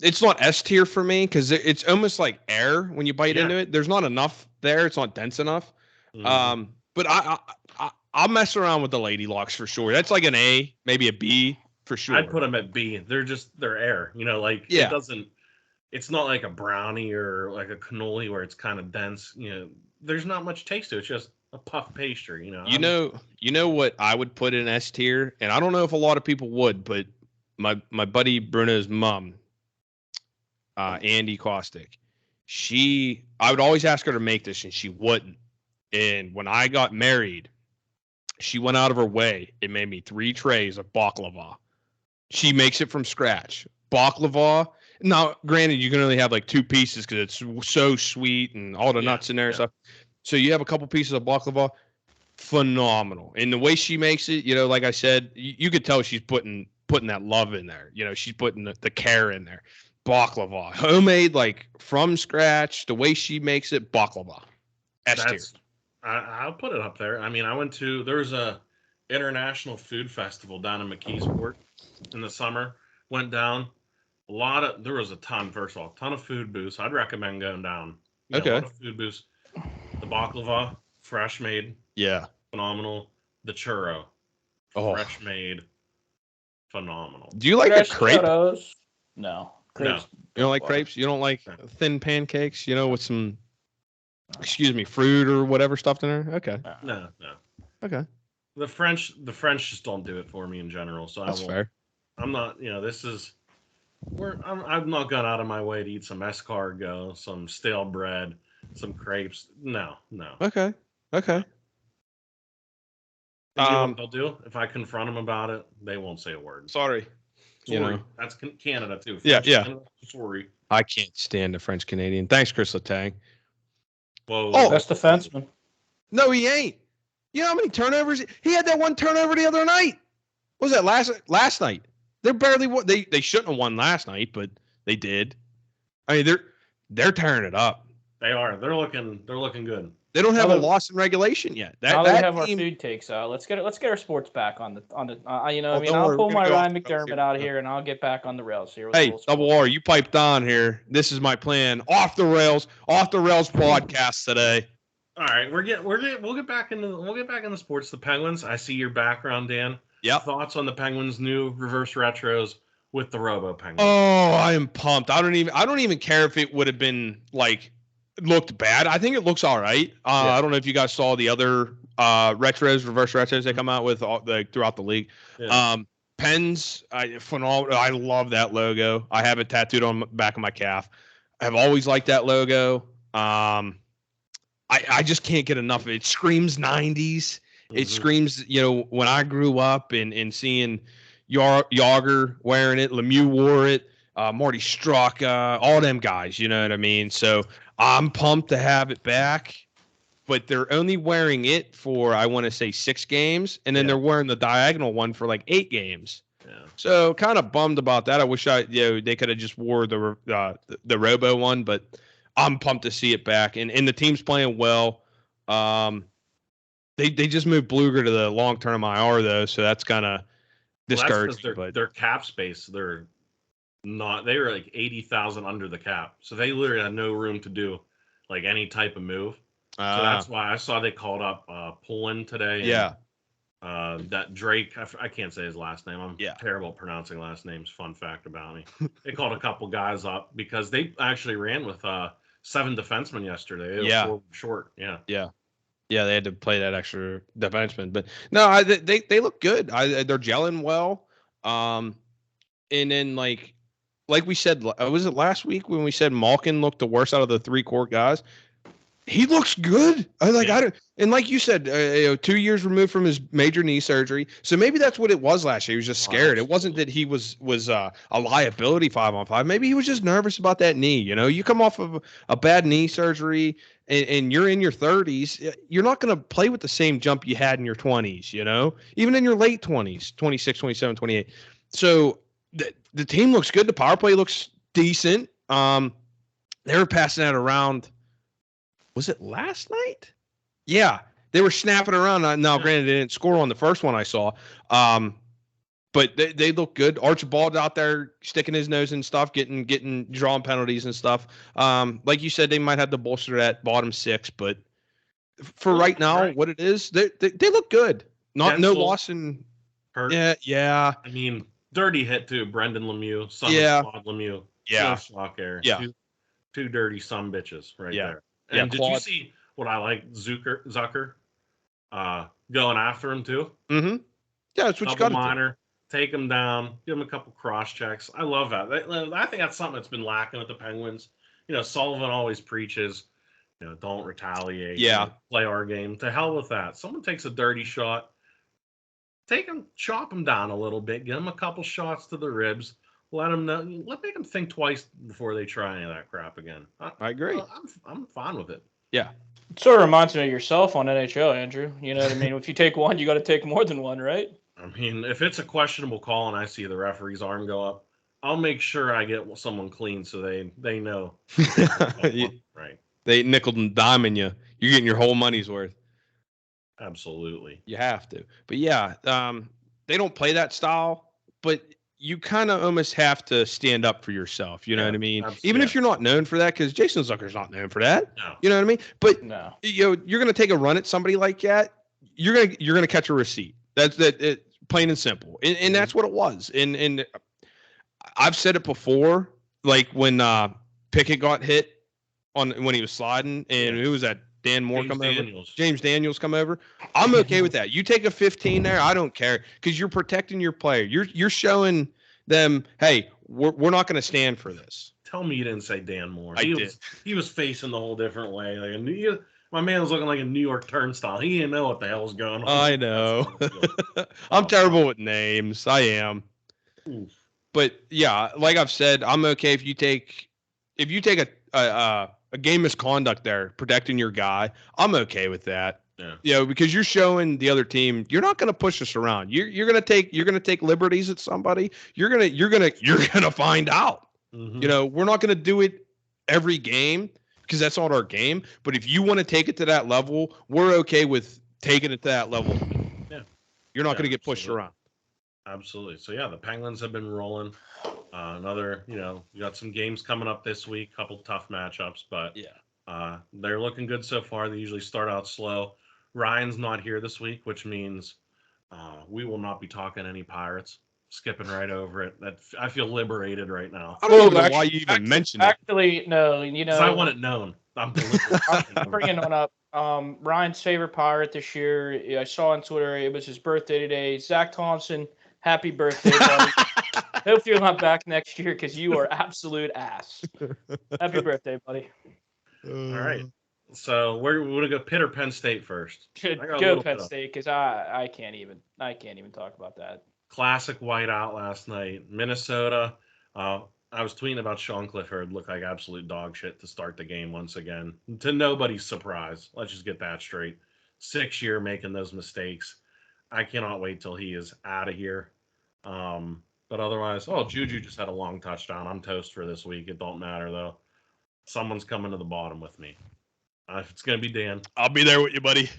it's not S tier for me because it's almost like air when you bite into it. There's not enough there. It's not dense enough. Mm-hmm. But I'll mess around with the lady locks for sure. That's like an A, maybe a B for sure. I'd put them at B. They're air. You know, like it's not like a brownie or like a cannoli where it's kind of dense. You know, there's not much taste to it. It's just a puff pastry. You know what I would put in S tier, and I don't know if a lot of people would, but my buddy Bruno's mom, Andy Caustic, I would always ask her to make this, and she wouldn't. And when I got married, she went out of her way and made me 3 trays of baklava. She makes it from scratch. Baklava. Now, granted, you can only have like 2 pieces because it's so sweet and all the nuts in there and stuff. So you have a couple pieces of baklava. Phenomenal. And the way she makes it, you know, like I said, you could tell she's putting that love in there. You know, she's putting the care in there. Baklava. Homemade, like from scratch, the way she makes it, baklava. S tier. I'll put it up there. I mean, there's a international food festival down in McKeesport in the summer. Went down. There was a ton of food booths. I'd recommend going down. A lot of food booths. The baklava, fresh made. Yeah. Phenomenal. The churro. Fresh made. Phenomenal. Do you like a crepe? No. Crepes. No. You don't like crepes? You don't like thin pancakes, you know, with some fruit or whatever stuffed in there? Okay. No. Okay. The French just don't do it for me in general. So that's fair. I'm not, I've not gone out of my way to eat some escargot, some stale bread, some crepes. No. Okay. You know what they'll do? If I confront them about it, they won't say a word. Sorry. You know, that's Canada too. French, yeah. Canada, sorry. I can't stand a French Canadian. Thanks, Chris Letang. Whoa. Best defenseman. No, he ain't. You know how many turnovers he had? That one turnover the other night. What was that last night? They're barely they shouldn't have won last night, but they did. I mean, they're tearing it up. They are. They're looking good. They don't have a loss in regulation yet. Now that we have our food takes, let's get our sports back on the. I'll pull my Ryan McDermott out of here and I'll get back on the rails here. Hey, Double R, you piped on here. This is my plan. Off the rails podcast today. All right, we'll get back into sports. The Penguins. I see your background, Dan. Yeah. Thoughts on the Penguins' new reverse retros with the Robo Penguins? Oh, I am pumped. I don't even care if it would have been like. Looked bad. I think it looks all right. I don't know if you guys saw the other reverse retros they come out with throughout the league. Yeah. Pens, phenomenal. I love that logo. I have it tattooed on the back of my calf. I've always liked that logo. I just can't get enough of it. It screams 90s. Mm-hmm. It screams, when I grew up and seeing Yager wearing it, Lemieux wore it, Marty Straka, all them guys, you know what I mean? So I'm pumped to have it back, but they're only wearing it for, I want to say 6 games, and then they're wearing the diagonal one for like 8 games. Yeah. So kind of bummed about that. I wish they could have just wore the Robo one, but I'm pumped to see it back, and the team's playing well. They just moved Bluger to the long-term IR though, so that's kind of discouraging. That's because their cap space, they were like 80,000 under the cap, so they literally had no room to do like any type of move. So that's why I saw they called up Poland today. Yeah. That Drake, I can't say his last name. I'm Yeah. terrible at pronouncing last names. Fun fact about me. They called a couple guys up because they actually ran with 7 defensemen yesterday. They were 4 short. Yeah. Yeah. Yeah, they had to play that extra defenseman, but no, they look good. They're gelling well. And then like we said, was it last week when we said Malkin looked the worst out of the 3 core guys? He looks good. I don't, and like you said, 2 years removed from his major knee surgery, so maybe that's what it was last year. He was just scared. It wasn't that he was a liability 5-on-5. Maybe he was just nervous about that knee. You come off of a bad knee surgery, and you're in your 30s. You're not going to play with the same jump you had in your 20s. Even in your late 20s, 26, 27, 28. So the team looks good. The power play looks decent. They were passing that around. Was it last night? Yeah, they were snapping around. Now, granted, they didn't score on the first one I saw, but they look good. Archibald out there sticking his nose in stuff, getting drawing penalties and stuff. Like you said, they might have to bolster that bottom 6, but for right now, what it is, they look good. No loss in hurt. Yeah. I mean, dirty hit too. Brendan Lemieux, Claude Lemieux. Yeah. No shock there. Yeah. Two dirty son bitches right there. Yeah, and did you see what I like, Zucker going after him too? Mm-hmm. Yeah, that's what you got to do. Take him down, give him a couple cross checks. I love that. I think that's something that's been lacking with the Penguins. Sullivan always preaches, don't retaliate. Yeah. Play our game. To hell with that. Someone takes a dirty shot, chop him down a little bit, give him a couple shots to the ribs. Let them know. Make them think twice before they try any of that crap again. I agree. I'm fine with it. Yeah. It sort of reminds me of yourself on NHL, Andrew. You know what I mean? If you take one, you got to take more than one, right? I mean, if it's a questionable call and I see the referee's arm go up, I'll make sure I get someone clean so they know. Right. They nickel and diming you. You're getting your whole money's worth. Absolutely. You have to. But yeah, they don't play that style, but you kind of almost have to stand up for yourself. You know what I mean? Absolutely. Even if you're not known for that, because Jason Zucker's not known for that. No. You know what I mean? But no. You're going to take a run at somebody like that. You're going to catch a receipt. That's plain and simple. And that's what it was. And I've said it before, like when Pickett got hit when he was sliding, and who was that? Dan Moore come over. James Daniels come over. I'm okay with that. You take a 15 there, I don't care, because you're protecting your player. You're showing them, hey, we're not going to stand for this. Tell me you didn't say Dan Moore. He was facing the whole different way. Like my man was looking like a New York turnstile. He didn't know what the hell was going on. I know. I'm terrible with names. I am. Oof. But yeah, like I've said, I'm okay if you take a game misconduct there, protecting your guy. I'm okay with that. Yeah. Because you're showing the other team you're not going to push us around. You're going to take liberties at somebody. You're going to find out. Mm-hmm. We're not going to do it every game because that's not our game. But if you want to take it to that level, we're okay with taking it to that level. Yeah. You're not going to get pushed around. Absolutely. So yeah, the Penguins have been rolling. You got some games coming up this week, couple tough matchups, but they're looking good so far. They usually start out slow. Ryan's not here this week, which means we will not be talking any Pirates. Skipping right over it. I feel liberated right now. I don't know why you even mentioned it. Actually, no. I want it known. I'm bringing one up. Ryan's favorite Pirate this year. I saw on Twitter it was his birthday today. Zach Thompson, happy birthday, buddy. Hope you're not back next year because you are absolute ass. Happy birthday, buddy. All right. So we're gonna go Pitt or Penn State first. Go Penn State because I can't even talk about that. Classic whiteout last night. Minnesota. I was tweeting about Sean Clifford looked like absolute dog shit to start the game once again. To nobody's surprise. Let's just get that straight. 6 year making those mistakes. I cannot wait till he is out of here. But otherwise, Juju just had a long touchdown. I'm toast for this week. It don't matter though. someone's coming to the bottom with me. If it's gonna be Dan, I'll be there with you, buddy.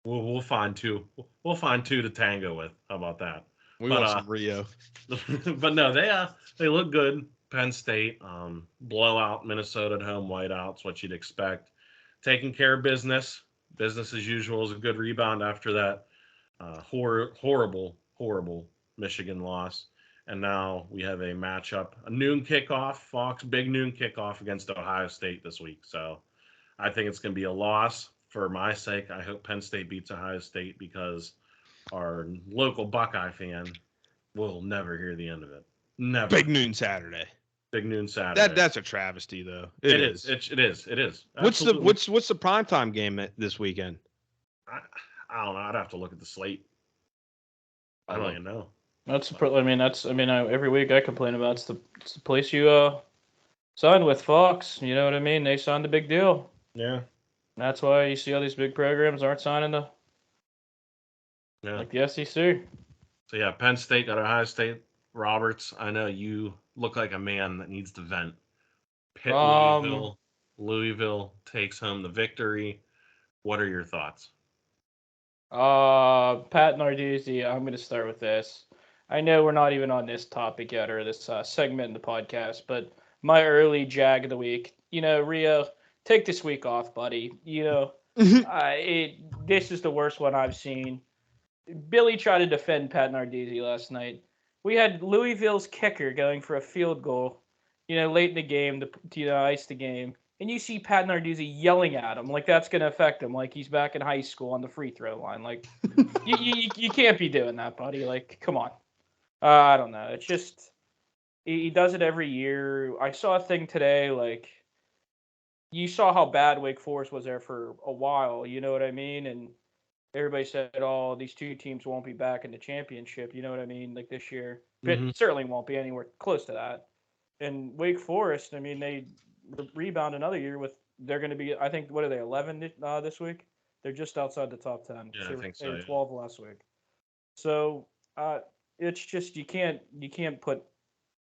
we'll find two. We'll find two to tango with. How about that? We But, want some Rio. But no, they look good. Penn State, blowout Minnesota at home, whiteouts, what you'd expect. Taking care of business as usual. Is a good rebound after that horrible Michigan loss. And now we have a matchup, a noon kickoff, Fox, big noon kickoff against Ohio State this week. So I think it's going to be a loss for my sake. I hope Penn State beats Ohio State because our local Buckeye fan will never hear the end of it. Never. Big noon Saturday. Big noon Saturday. That's a travesty, though. It is. It is. What's the primetime game this weekend? I don't know. I'd have to look at the slate. I don't even know. Every week I complain about it's the place you signed with, Fox. You know what I mean? They signed a big deal. Yeah. That's why you see all these big programs aren't signing like the SEC. So yeah, Penn State got Ohio State. Roberts, I know you look like a man that needs to vent. Pitt, Louisville takes home the victory. What are your thoughts? Pat Narduzzi, I'm going to start with this. I know we're not even on this topic yet or this segment in the podcast, but my early jag of the week, Rio, take this week off, buddy. This is the worst one I've seen. Billy tried to defend Pat Narduzzi last night. We had Louisville's kicker going for a field goal, late in the game to ice the game. And you see Pat Narduzzi yelling at him like that's going to affect him, like he's back in high school on the free throw line. Like, you can't be doing that, buddy. Like, come on. I don't know. It's just he does it every year. I saw a thing today, like, you saw how bad Wake Forest was there for a while. You know what I mean? And everybody said, oh, these two teams won't be back in the championship. You know what I mean? Like this year. But certainly won't be anywhere close to that. And Wake Forest, they rebound another year they're going to be, I think, what are they, 11 this week? They're just outside the top 10. Yeah, I think so. They were 12 last week. So it's just,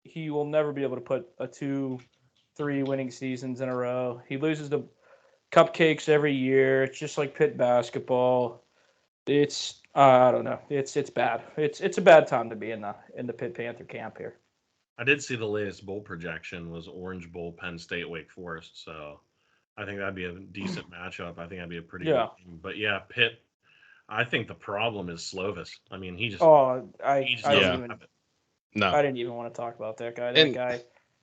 he will never be able to put a 2-3 winning seasons in a row. He loses the cupcakes every year. It's just like Pitt basketball. It's I don't know. It's bad. It's a bad time to be in the Pitt Panther camp here. I did see the latest bowl projection was Orange Bowl, Penn State, Wake Forest. So I think that'd be a decent matchup. I think that'd be a pretty good game. But yeah, Pitt. I think the problem is Slovis. He just. Oh, I didn't even want to talk about that guy. That guy,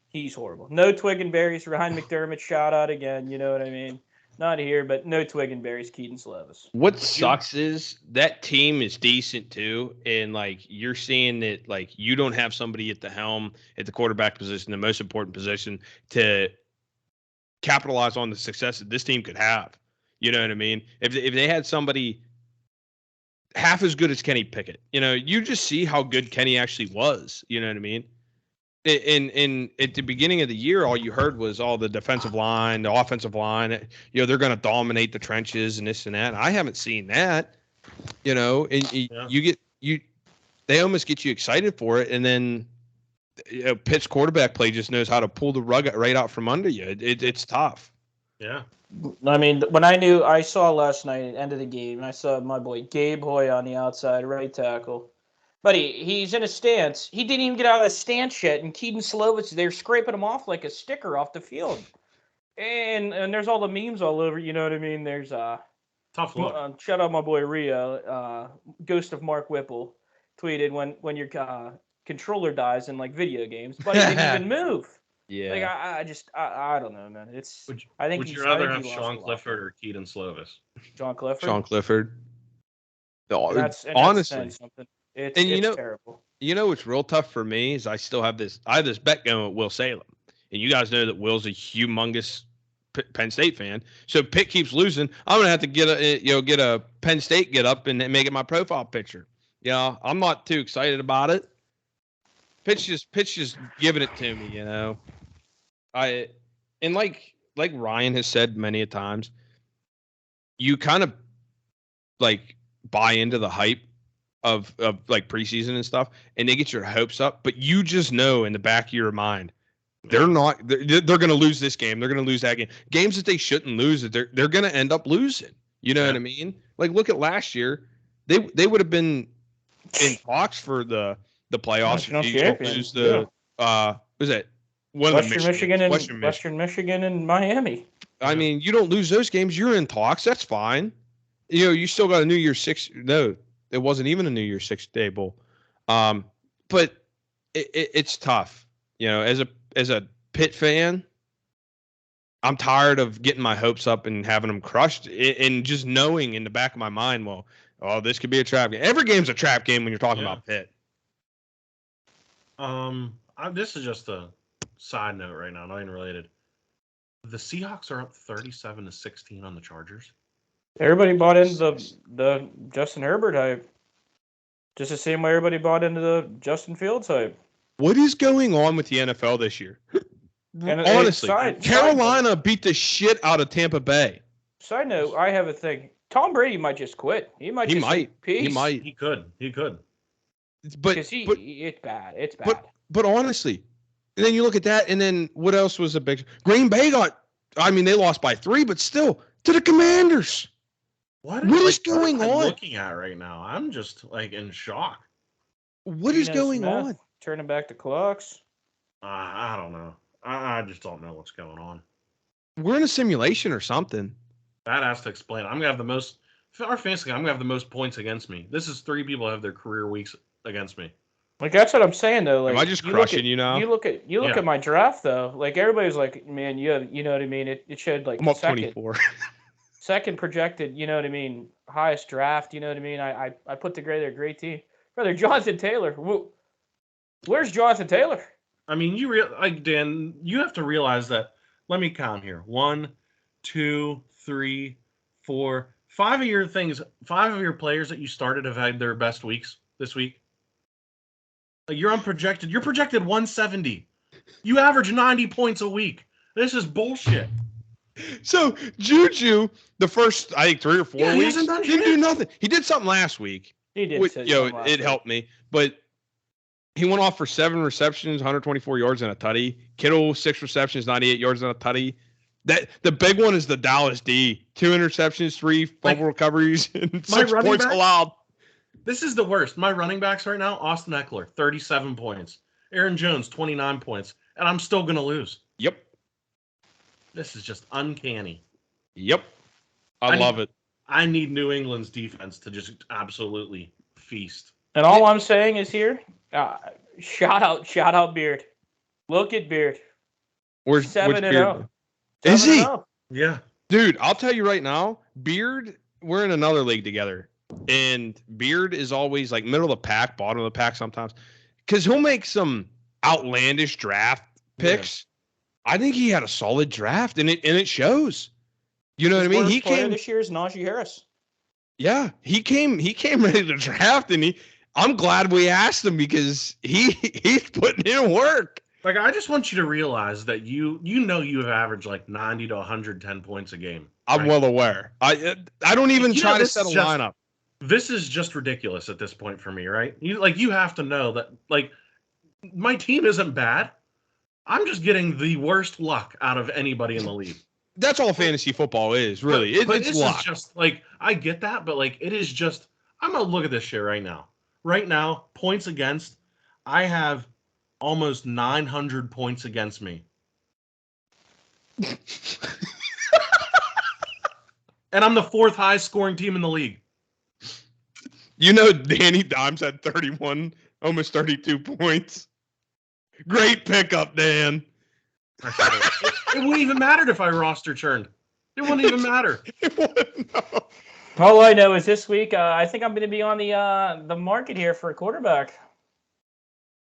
he's horrible. No twig and berries. Ryan McDermott, shout out again. You know what I mean? Not here, but no twig and berries. Keaton Slovis. What sucks is that team is decent too, and you're seeing that you don't have somebody at the helm at the quarterback position, the most important position, to capitalize on the success that this team could have. You know what I mean? If they had somebody half as good as Kenny Pickett, you just see how good Kenny actually was. You know what I mean? In at the beginning of the year, all you heard was all the defensive line, the offensive line. They're going to dominate the trenches and this and that. And I haven't seen that. And they almost get you excited for it, and then Pitt's quarterback play just knows how to pull the rug right out from under you. It's tough. Yeah. When I saw last night at the end of the game, and I saw my boy Gabe Hoy on the outside right tackle. But he's in a stance. He didn't even get out of the stance yet, and Keaton Slovis, they're scraping him off like a sticker off the field. And there's all the memes all over, you know what I mean? There's tough look. Shout out my boy Rio, Ghost of Mark Whipple, tweeted when your controller dies in video games, but he didn't even move. Yeah. I don't know, man. Would you rather have Sean Clifford or Keaton Slovis? Sean Clifford. Sean Clifford. Honestly. It's terrible. What's real tough for me is I have this bet going with Will Salem, and you guys know that Will's a humongous Penn State fan. So Pitt keeps losing. I'm gonna have to get a Penn State get up and make it my profile picture. I'm not too excited about it. Pitt's just giving it to me. Like Ryan has said many a times, you kind of buy into the hype of preseason and stuff, and they get your hopes up, but you just know in the back of your mind They're not. They're going to lose this game. They're going to lose that game. Games that they shouldn't lose, they're going to end up losing. You know what I mean? Like, look at last year. They would have been in talks for the playoffs. National champions. Was it one Western of the Western Michigan and Miami. I mean, you don't lose those games. You're in talks. That's fine. You know, you still got a New Year's Six. No, it wasn't even a New Year's Six-day bowl. But it's tough. You know, as a Pitt fan, I'm tired of getting my hopes up and having them crushed, and just knowing in the back of my mind, well, this could be a trap game. Every game's a trap game when you're talking about Pitt. This is just a side note right now, not even related. The Seahawks are up 37-16 on the Chargers. Everybody bought into the Justin Herbert hype. Just the same way everybody bought into the Justin Fields hype. What is going on with the NFL this year? And honestly, Carolina beat the shit out of Tampa Bay. Side note, I have a thing. Tom Brady might just quit. He might. He could. But it's bad. It's bad. But honestly, and then you look at that, and then what else was a big? Green Bay they lost by 3, but still to the Commanders. What is going on? Looking at right now, I'm just like in shock. What is going on? Turning back the clocks. I don't know. I just don't know what's going on. We're in a simulation or something. That has to explain. I'm gonna have the most. Our fantasy, I'm gonna have the most points against me. This is 3 people have their career weeks against me. Like, that's what I'm saying though. Like, am I just crushing you now? You look at my draft though. Like, everybody's like, man, you know what I mean. It showed like I'm up 24. Second projected, you know what I mean, highest draft. You know what I mean. I put together a great team. Brother Jonathan Taylor. Where's Jonathan Taylor? I mean, Dan, you have to realize that. Let me count here. 1, 2, 3, 4, 5 of your things. 5 of your players that you started have had their best weeks this week. Like, you're unprojected. You're projected 170. You average 90 points a week. This is bullshit. So Juju, the first 3 or 4 weeks, didn't do nothing. He did something last week. He did. It helped me, but he went off for 7 receptions, 124 yards and a tutty. Kittle 6 receptions, 98 yards and a tutty. The big one is the Dallas D. 2 interceptions, 3 fumble recoveries, and 6 points allowed. This is the worst. My running backs right now: Austin Eckler, 37 points; Aaron Jones, 29 points, and I'm still gonna lose. Yep. This is just uncanny. Yep. I love it. I need New England's defense to just absolutely feast. And all I'm saying is here, shout out Beard. Look at Beard. Where's 7-0. Is he? Yeah. Dude, I'll tell you right now, Beard, we're in another league together. And Beard is always like middle of the pack, bottom of the pack sometimes. Because he'll make some outlandish draft picks. I think he had a solid draft, and it shows. You know what I mean? He came this year is Najee Harris. Yeah, he came ready to draft, and I'm glad we asked him because he's putting in work. Like, I just want you to realize that you have averaged like 90 to 110 points a game. I'm well aware. I don't even try to set a lineup. This is just ridiculous at this point for me, right? You have to know that, like, my team isn't bad. I'm just getting the worst luck out of anybody in the league. That's all fantasy football is, really. It's luck. Is just like, I get that, but like, it is just. I'm gonna look at this shit right now. Right now, points against. I have almost 900 points against me. And I'm the 4th highest scoring team in the league. You know, Danny Dimes had 31, almost 32 points. Great pickup, Dan. It wouldn't even matter if I roster churned. It wouldn't even matter. It wouldn't. No. All I know is this week, I think I'm going to be on the market here for a quarterback.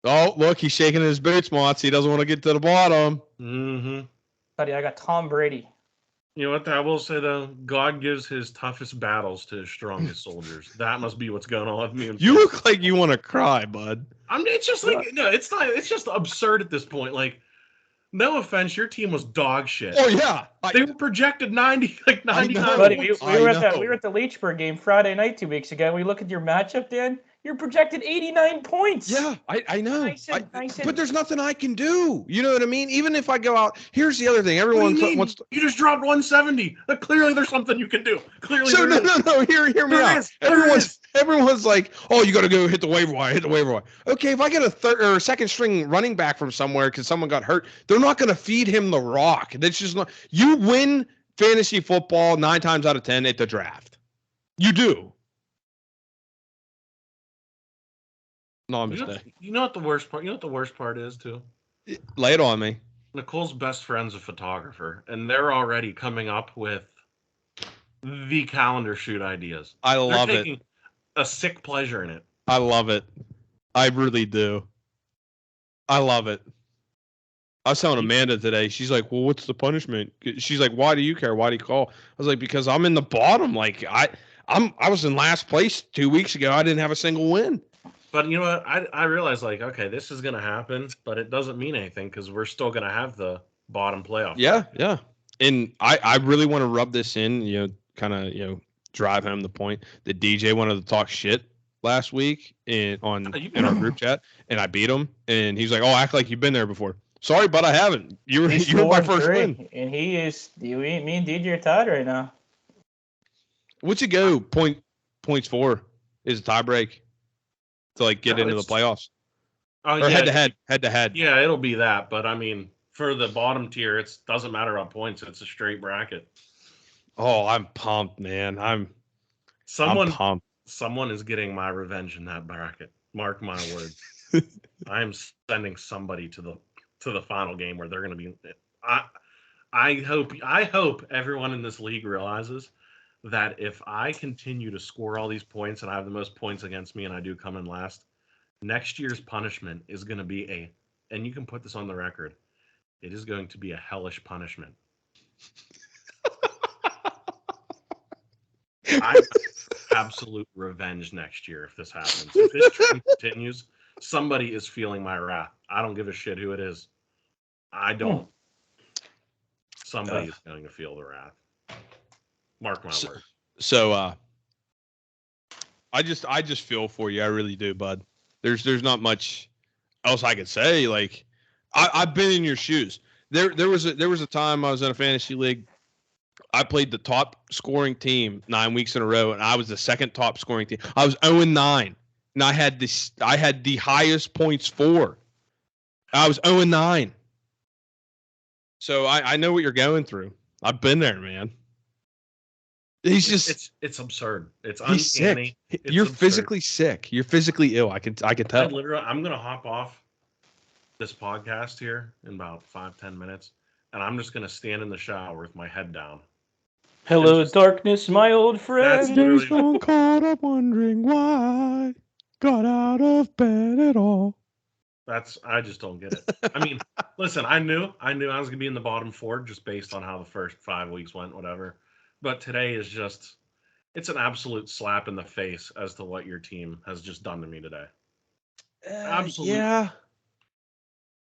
Oh, look, he's shaking his boots, Mott's. He doesn't want to get to the bottom. Mm-hmm. Buddy, I got Tom Brady. You know what? I will say, though, God gives his toughest battles to his strongest soldiers. That must be what's going on with me. You look like you want to cry, bud. It's just like, no, it's not. It's just absurd at this point. Like, no offense, your team was dog shit. Oh, yeah. They were projected 99. Buddy, we were at the Leechburg game Friday night 2 weeks ago. We look at your matchup, Dan. You're projected 89 points. Yeah, I know. I said, but there's nothing I can do. You know what I mean? Even if I go out, here's the other thing. What Everyone do you mean? wants to. You just dropped 170. Clearly, there's something you can do. Clearly, So no. Hear me There out. is. Everyone's like, oh, you got to go hit the waiver wire. Okay, if I get a third or a second string running back from somewhere because someone got hurt, they're not going to feed him the rock. That's just not. You win fantasy football 9 times out of 10 at the draft. You do. No, I'm just saying. You know what the worst part? You know what the worst part is too? Lay it on me. Nicole's best friend's a photographer, and they're already coming up with the calendar shoot ideas. They're love taking a sick pleasure in it. I love it. I really do. I love it. I was telling Amanda today. She's like, "Well, what's the punishment?" She's like, "Why do you care? Why do you call?" I was like, "Because I'm in the bottom. Like I was in last place 2 weeks ago. I didn't have a single win." But you know what? I realized, like, okay, this is going to happen, but it doesn't mean anything because we're still going to have the bottom playoff. Yeah. And I really want to rub this in, kind of, drive home the point that DJ wanted to talk shit last week in our group chat, and I beat him, and he's like, "Oh, act like you've been there before." Sorry, but I haven't. You were my first win. And me and DJ are tied right now. What's it go? Points for is a tie break to like get into the playoffs. Oh, or yeah, head to head. Yeah, it'll be that. But I mean, for the bottom tier, it doesn't matter about points. It's a straight bracket. Oh, I'm pumped, man. I'm pumped. Someone is getting my revenge in that bracket. Mark my words. I am sending somebody to the final game where they're going to be. I hope everyone in this league realizes that if I continue to score all these points and I have the most points against me and I do come in last, next year's punishment is going to be and you can put this on the record, it is going to be a hellish punishment. I absolute revenge next year if this happens. If this trend continues, somebody is feeling my wrath. I don't give a shit who it is. I don't. Somebody is going to feel the wrath. Mark my word. So I just feel for you. I really do, bud. There's not much else I could say. Like I've been in your shoes. There was a time I was in a fantasy league. I played the top scoring team 9 weeks in a row, and I was the second top scoring team. I was 0-9, and I had the highest points for. I was 0-9. So I know what you're going through. I've been there, man. It's absurd. It's uncanny. You're absurd. Physically sick. You're physically ill. I can tell. I'm gonna hop off this podcast here in about 5-10 minutes, and I'm just gonna stand in the shower with my head down. Hello, darkness, my old friend. Days gone caught up wondering why got out of bed at all. I just don't get it. I mean, listen, I knew I was gonna be in the bottom 4 just based on how the first 5 weeks went, whatever. But today is it's an absolute slap in the face as to what your team has just done to me today. Absolutely. Yeah.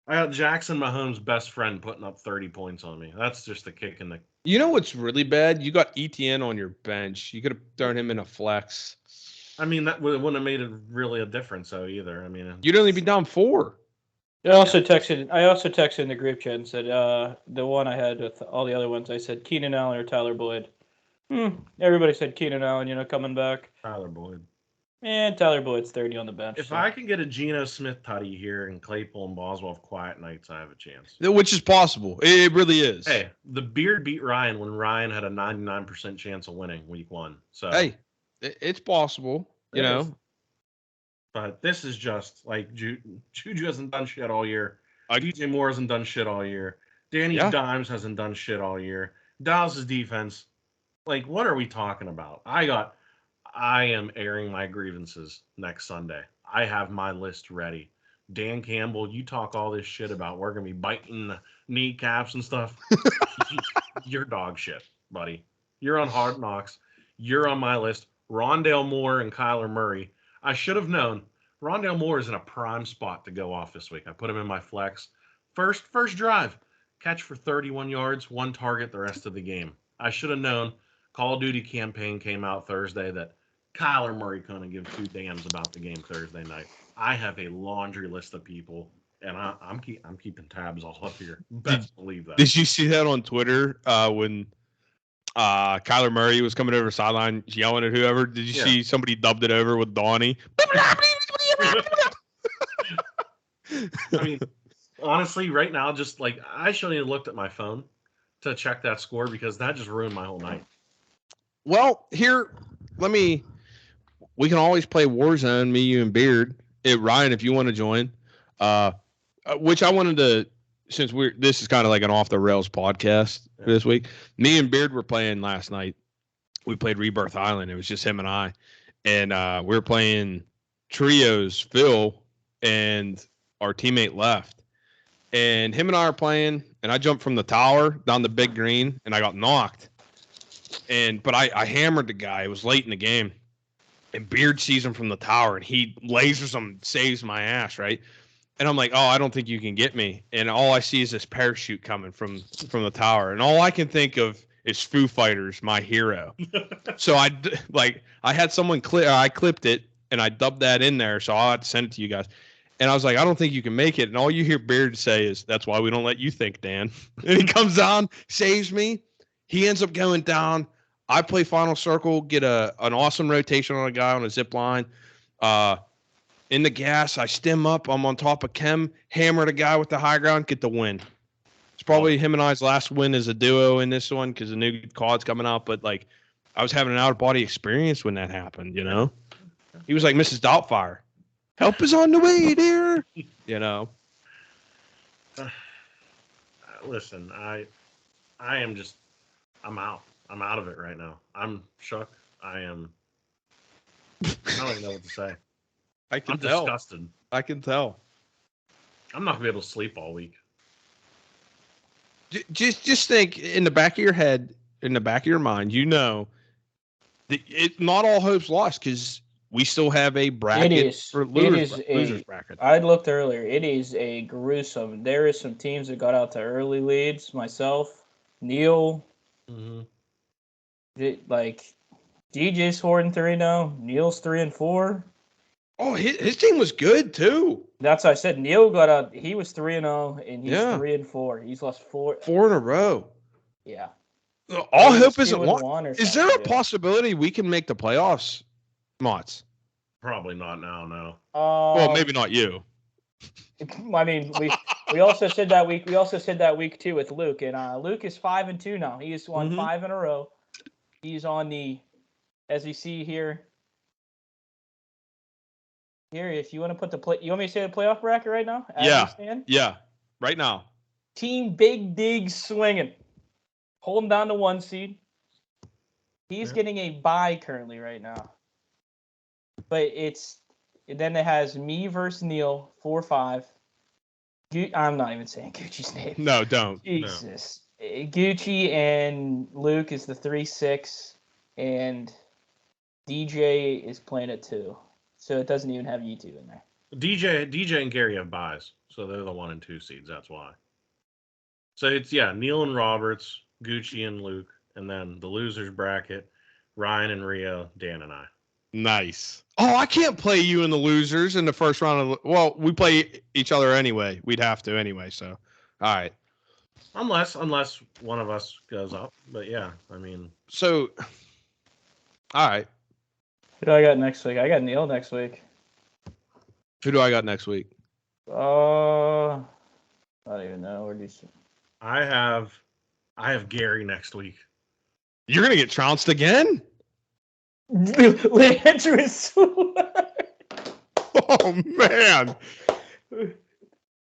I got Jackson Mahomes' best friend putting up 30 points on me. That's just a kick in the... You know what's really bad? You got ETN on your bench. You could have thrown him in a flex. I mean, that wouldn't have made it really a difference, though, either. I mean... You'd only be down 4. I also texted in the group chat and said, the one I had with all the other ones, I said Keenan Allen or Tyler Boyd. Everybody said Keenan Allen, coming back. Tyler Boyd. And Tyler Boyd's 30 on the bench. If I can get a Geno Smith tutty here and Claypool and Boswell have quiet nights, I have a chance. Which is possible. It really is. Hey, the Beard beat Ryan when Ryan had a 99% chance of winning week 1. So hey, it's possible, you know. But this is just like Juju hasn't done shit all year. DJ Moore hasn't done shit all year. Danny Dimes hasn't done shit all year. Dallas' defense, like, what are we talking about? I am airing my grievances next Sunday. I have my list ready. Dan Campbell, you talk all this shit about we're going to be biting the kneecaps and stuff. You're dog shit, buddy. You're on Hard Knocks. You're on my list. Rondale Moore and Kyler Murray. I should have known. Rondale Moore is in a prime spot to go off this week. I put him in my flex. First drive. Catch for 31 yards, 1 target the rest of the game. I should have known. Call of Duty campaign came out Thursday that Kyler Murray couldn't give two damns about the game Thursday night. I have a laundry list of people, and I'm keeping tabs all up here. Best believe that. Did you see that on Twitter when Kyler Murray was coming over the sideline yelling at whoever? Did you see somebody dubbed it over with Donnie? I mean, honestly, right now, just like I shouldn't have looked at my phone to check that score because that just ruined my whole night. Well, here, we can always play Warzone, me, you, and Beard. Ryan, if you want to join, which I wanted to, since this is kind of like an off the rails podcast this week. Me and Beard were playing last night. We played Rebirth Island. It was just him and I, and we were playing trios. Phil and our teammate left, and him and I are playing. And I jumped from the tower down the big green, and I got knocked. But I hammered the guy. It was late in the game. And Beard sees him from the tower, and he lasers him, saves my ass, right? And I'm like, oh, I don't think you can get me. And all I see is this parachute coming from the tower. And all I can think of is Foo Fighters, My Hero. So I had someone I clipped it, and I dubbed that in there, so I'll have to send it to you guys. And I was like, I don't think you can make it. And all you hear Beard say is, that's why we don't let you think, Dan. And he comes down, saves me. He ends up going down. I play Final Circle, get an awesome rotation on a guy on a zip line. In the gas, I stem up. I'm on top of Kem, hammer the guy with the high ground, get the win. It's probably him and I's last win as a duo in this one because the new COD's coming out. But, like, I was having an out-of-body experience when that happened, you know? He was like Mrs. Doubtfire. Help is on the way, dear. You know? Listen, I'm out. I'm out of it right now. I'm shook. I don't even know what to say. I'm disgusted. I can tell. I'm not going to be able to sleep all week. Just think in the back of your head, in the back of your mind, not all hope's lost because we still have a bracket for losers bracket. I looked earlier. It is a gruesome. There is some teams that got out to early leads. Myself, Neil. Mm-hmm. DJ's 4-3 now. Neil's 3-4. Oh, his team was good too. That's what I said. Neil got out. He was 3-0, and he's 3-4. He's lost four in a row. Yeah. All hope isn't lost. Is there a possibility we can make the playoffs, Mott's? Probably not now. No. Well, maybe not you. I mean, we also said that week. We also said that week too with Luke, and Luke is 5-2 now. He has won 5 in a row. He's on the, as we see here. Here, if you want to put you want me to say the playoff bracket right now? Yeah. Right now. Team Big Dig swinging, holding down the 1 seed. He's getting a bye currently right now, but then it has me versus Neil 4-5. I'm not even saying Gucci's name. No, don't. Jesus. No. Gucci and Luke is the 3-6, and DJ is playing at 2. So it doesn't even have you two in there. DJ and Gary have buys, so they're the 1 and 2 seeds. That's why. So it's Neil and Roberts, Gucci and Luke, and then the losers bracket, Ryan and Rio, Dan and I. Nice. Oh, I can't play you in the losers in the first round of. We play each other anyway. We'd have to anyway. So, all right. Unless one of us goes up, but yeah, I mean. So, all right. Who do I got next week? I got Neil next week. Who do I got next week? I don't even know. Where do you see? I have Gary next week. You're gonna get trounced again? Landry's. Oh man,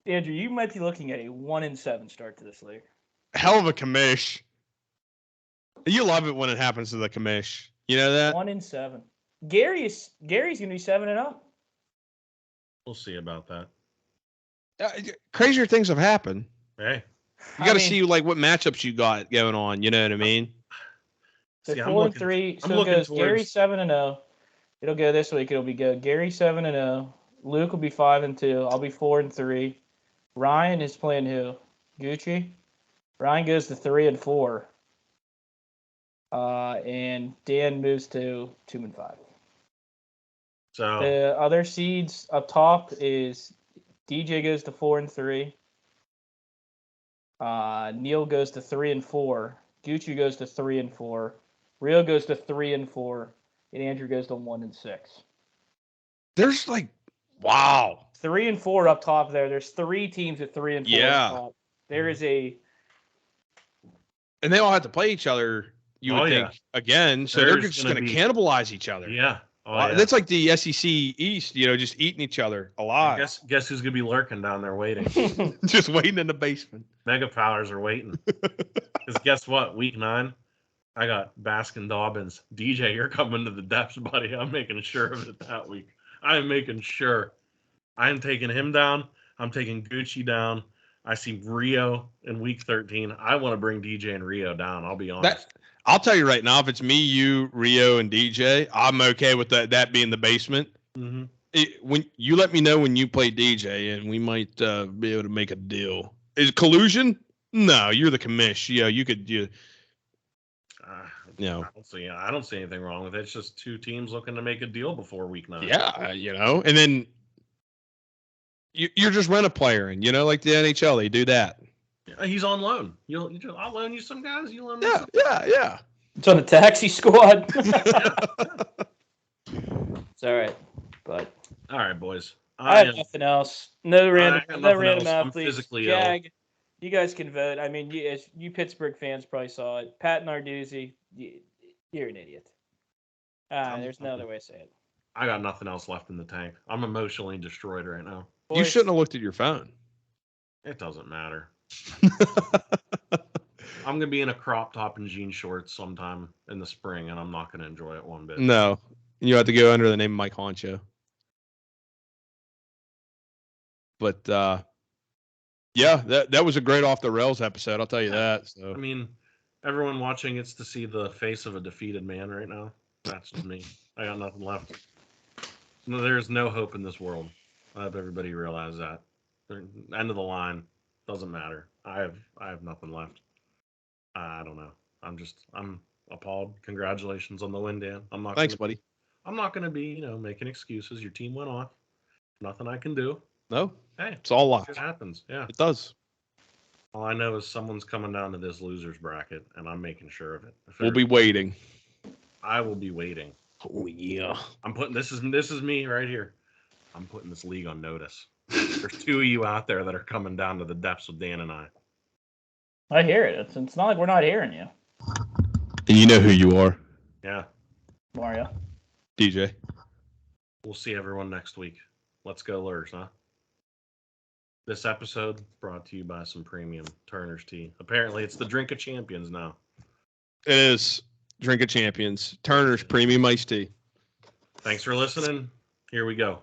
Andrew, you might be looking at a 1-7 start to this league. Hell of a commish. You love it when it happens to the commish. You know that? 1-7. Gary's gonna be 7-0. We'll see about that. Crazier things have happened. Hey, you got to see what matchups you got going on. You know what I mean? So 4-3. So it goes Gary 7-0. It'll go this week. It'll be good. Gary 7-0. Luke will be 5-2. I'll be 4-3. Ryan is playing who? Gucci. Ryan goes to 3-4. And Dan moves to 2-5. So the other seeds up top is DJ goes to 4-3. Neil goes to 3-4. Gucci goes to 3-4. Rio goes to 3-4, and Andrew goes to 1-6. There's wow. 3-4 up top there. There's 3 teams at 3-4 Yeah. up top. There is a. And they all have to play each other, you would think, again. So they're just going to cannibalize each other. Yeah. That's like the SEC East, just eating each other alive. Guess who's going to be lurking down there waiting? Just waiting in the basement. Mega Powers are waiting. Because guess what? Week 9, I got Baskin Dobbins. DJ, you're coming to the depths, buddy. I'm making sure of it that week. I'm making sure. I'm taking him down. I'm taking Gucci down. I see Rio in week 13. I want to bring DJ and Rio down. I'll be honest. I'll tell you right now, if it's me, you, Rio, and DJ, I'm okay with that being the basement. Mm-hmm. When you let me know when you play DJ, and we might be able to make a deal. Is it collusion? No, you're the commish. You could. I don't see anything wrong with it. It's just 2 teams looking to make a deal before week 9. Yeah, and then you're just rent a player, and like the NHL, they do that. He's on loan. I'll loan you some guys. You loan me some. Yeah. It's on the taxi squad. It's all right, but all right, boys. I have nothing else. No random athletes. I'm physically Jag, you guys can vote. I mean, you Pittsburgh fans probably saw it. Pat Narduzzi, you're an idiot. There's no other way to say it. I got nothing else left in the tank. I'm emotionally destroyed right now. Boys, you shouldn't have looked at your phone. It doesn't matter. I'm gonna be in a crop top and jean shorts sometime in the spring, and I'm not gonna enjoy it one bit. No, you have to go under the name of Mike Honcho. But yeah, that was a great off the rails episode. I'll tell you that. So I mean, everyone watching gets to see the face of a defeated man right now. That's just me. I got nothing left. No, there's no hope in this world. I hope everybody realizes that. End of the line. Doesn't matter. I have nothing left. I don't know. I'm appalled. Congratulations on the win, Dan. Thanks, buddy. I'm not gonna be, making excuses. Your team went off. Nothing I can do. No. Hey, it's all luck. It happens. Yeah. It does. All I know is someone's coming down to this losers bracket, and I'm making sure of it. We'll be waiting. I will be waiting. Oh yeah. I'm putting this is me right here. I'm putting this league on notice. There's 2 of you out there that are coming down to the depths with Dan and I. I hear it. It's not like we're not hearing you. And you know who you are. Yeah. Mario. DJ. We'll see everyone next week. Let's go Lurs, huh? This episode brought to you by some premium Turner's tea. Apparently, it's the drink of champions now. It is drink of champions. Turner's premium iced tea. Thanks for listening. Here we go.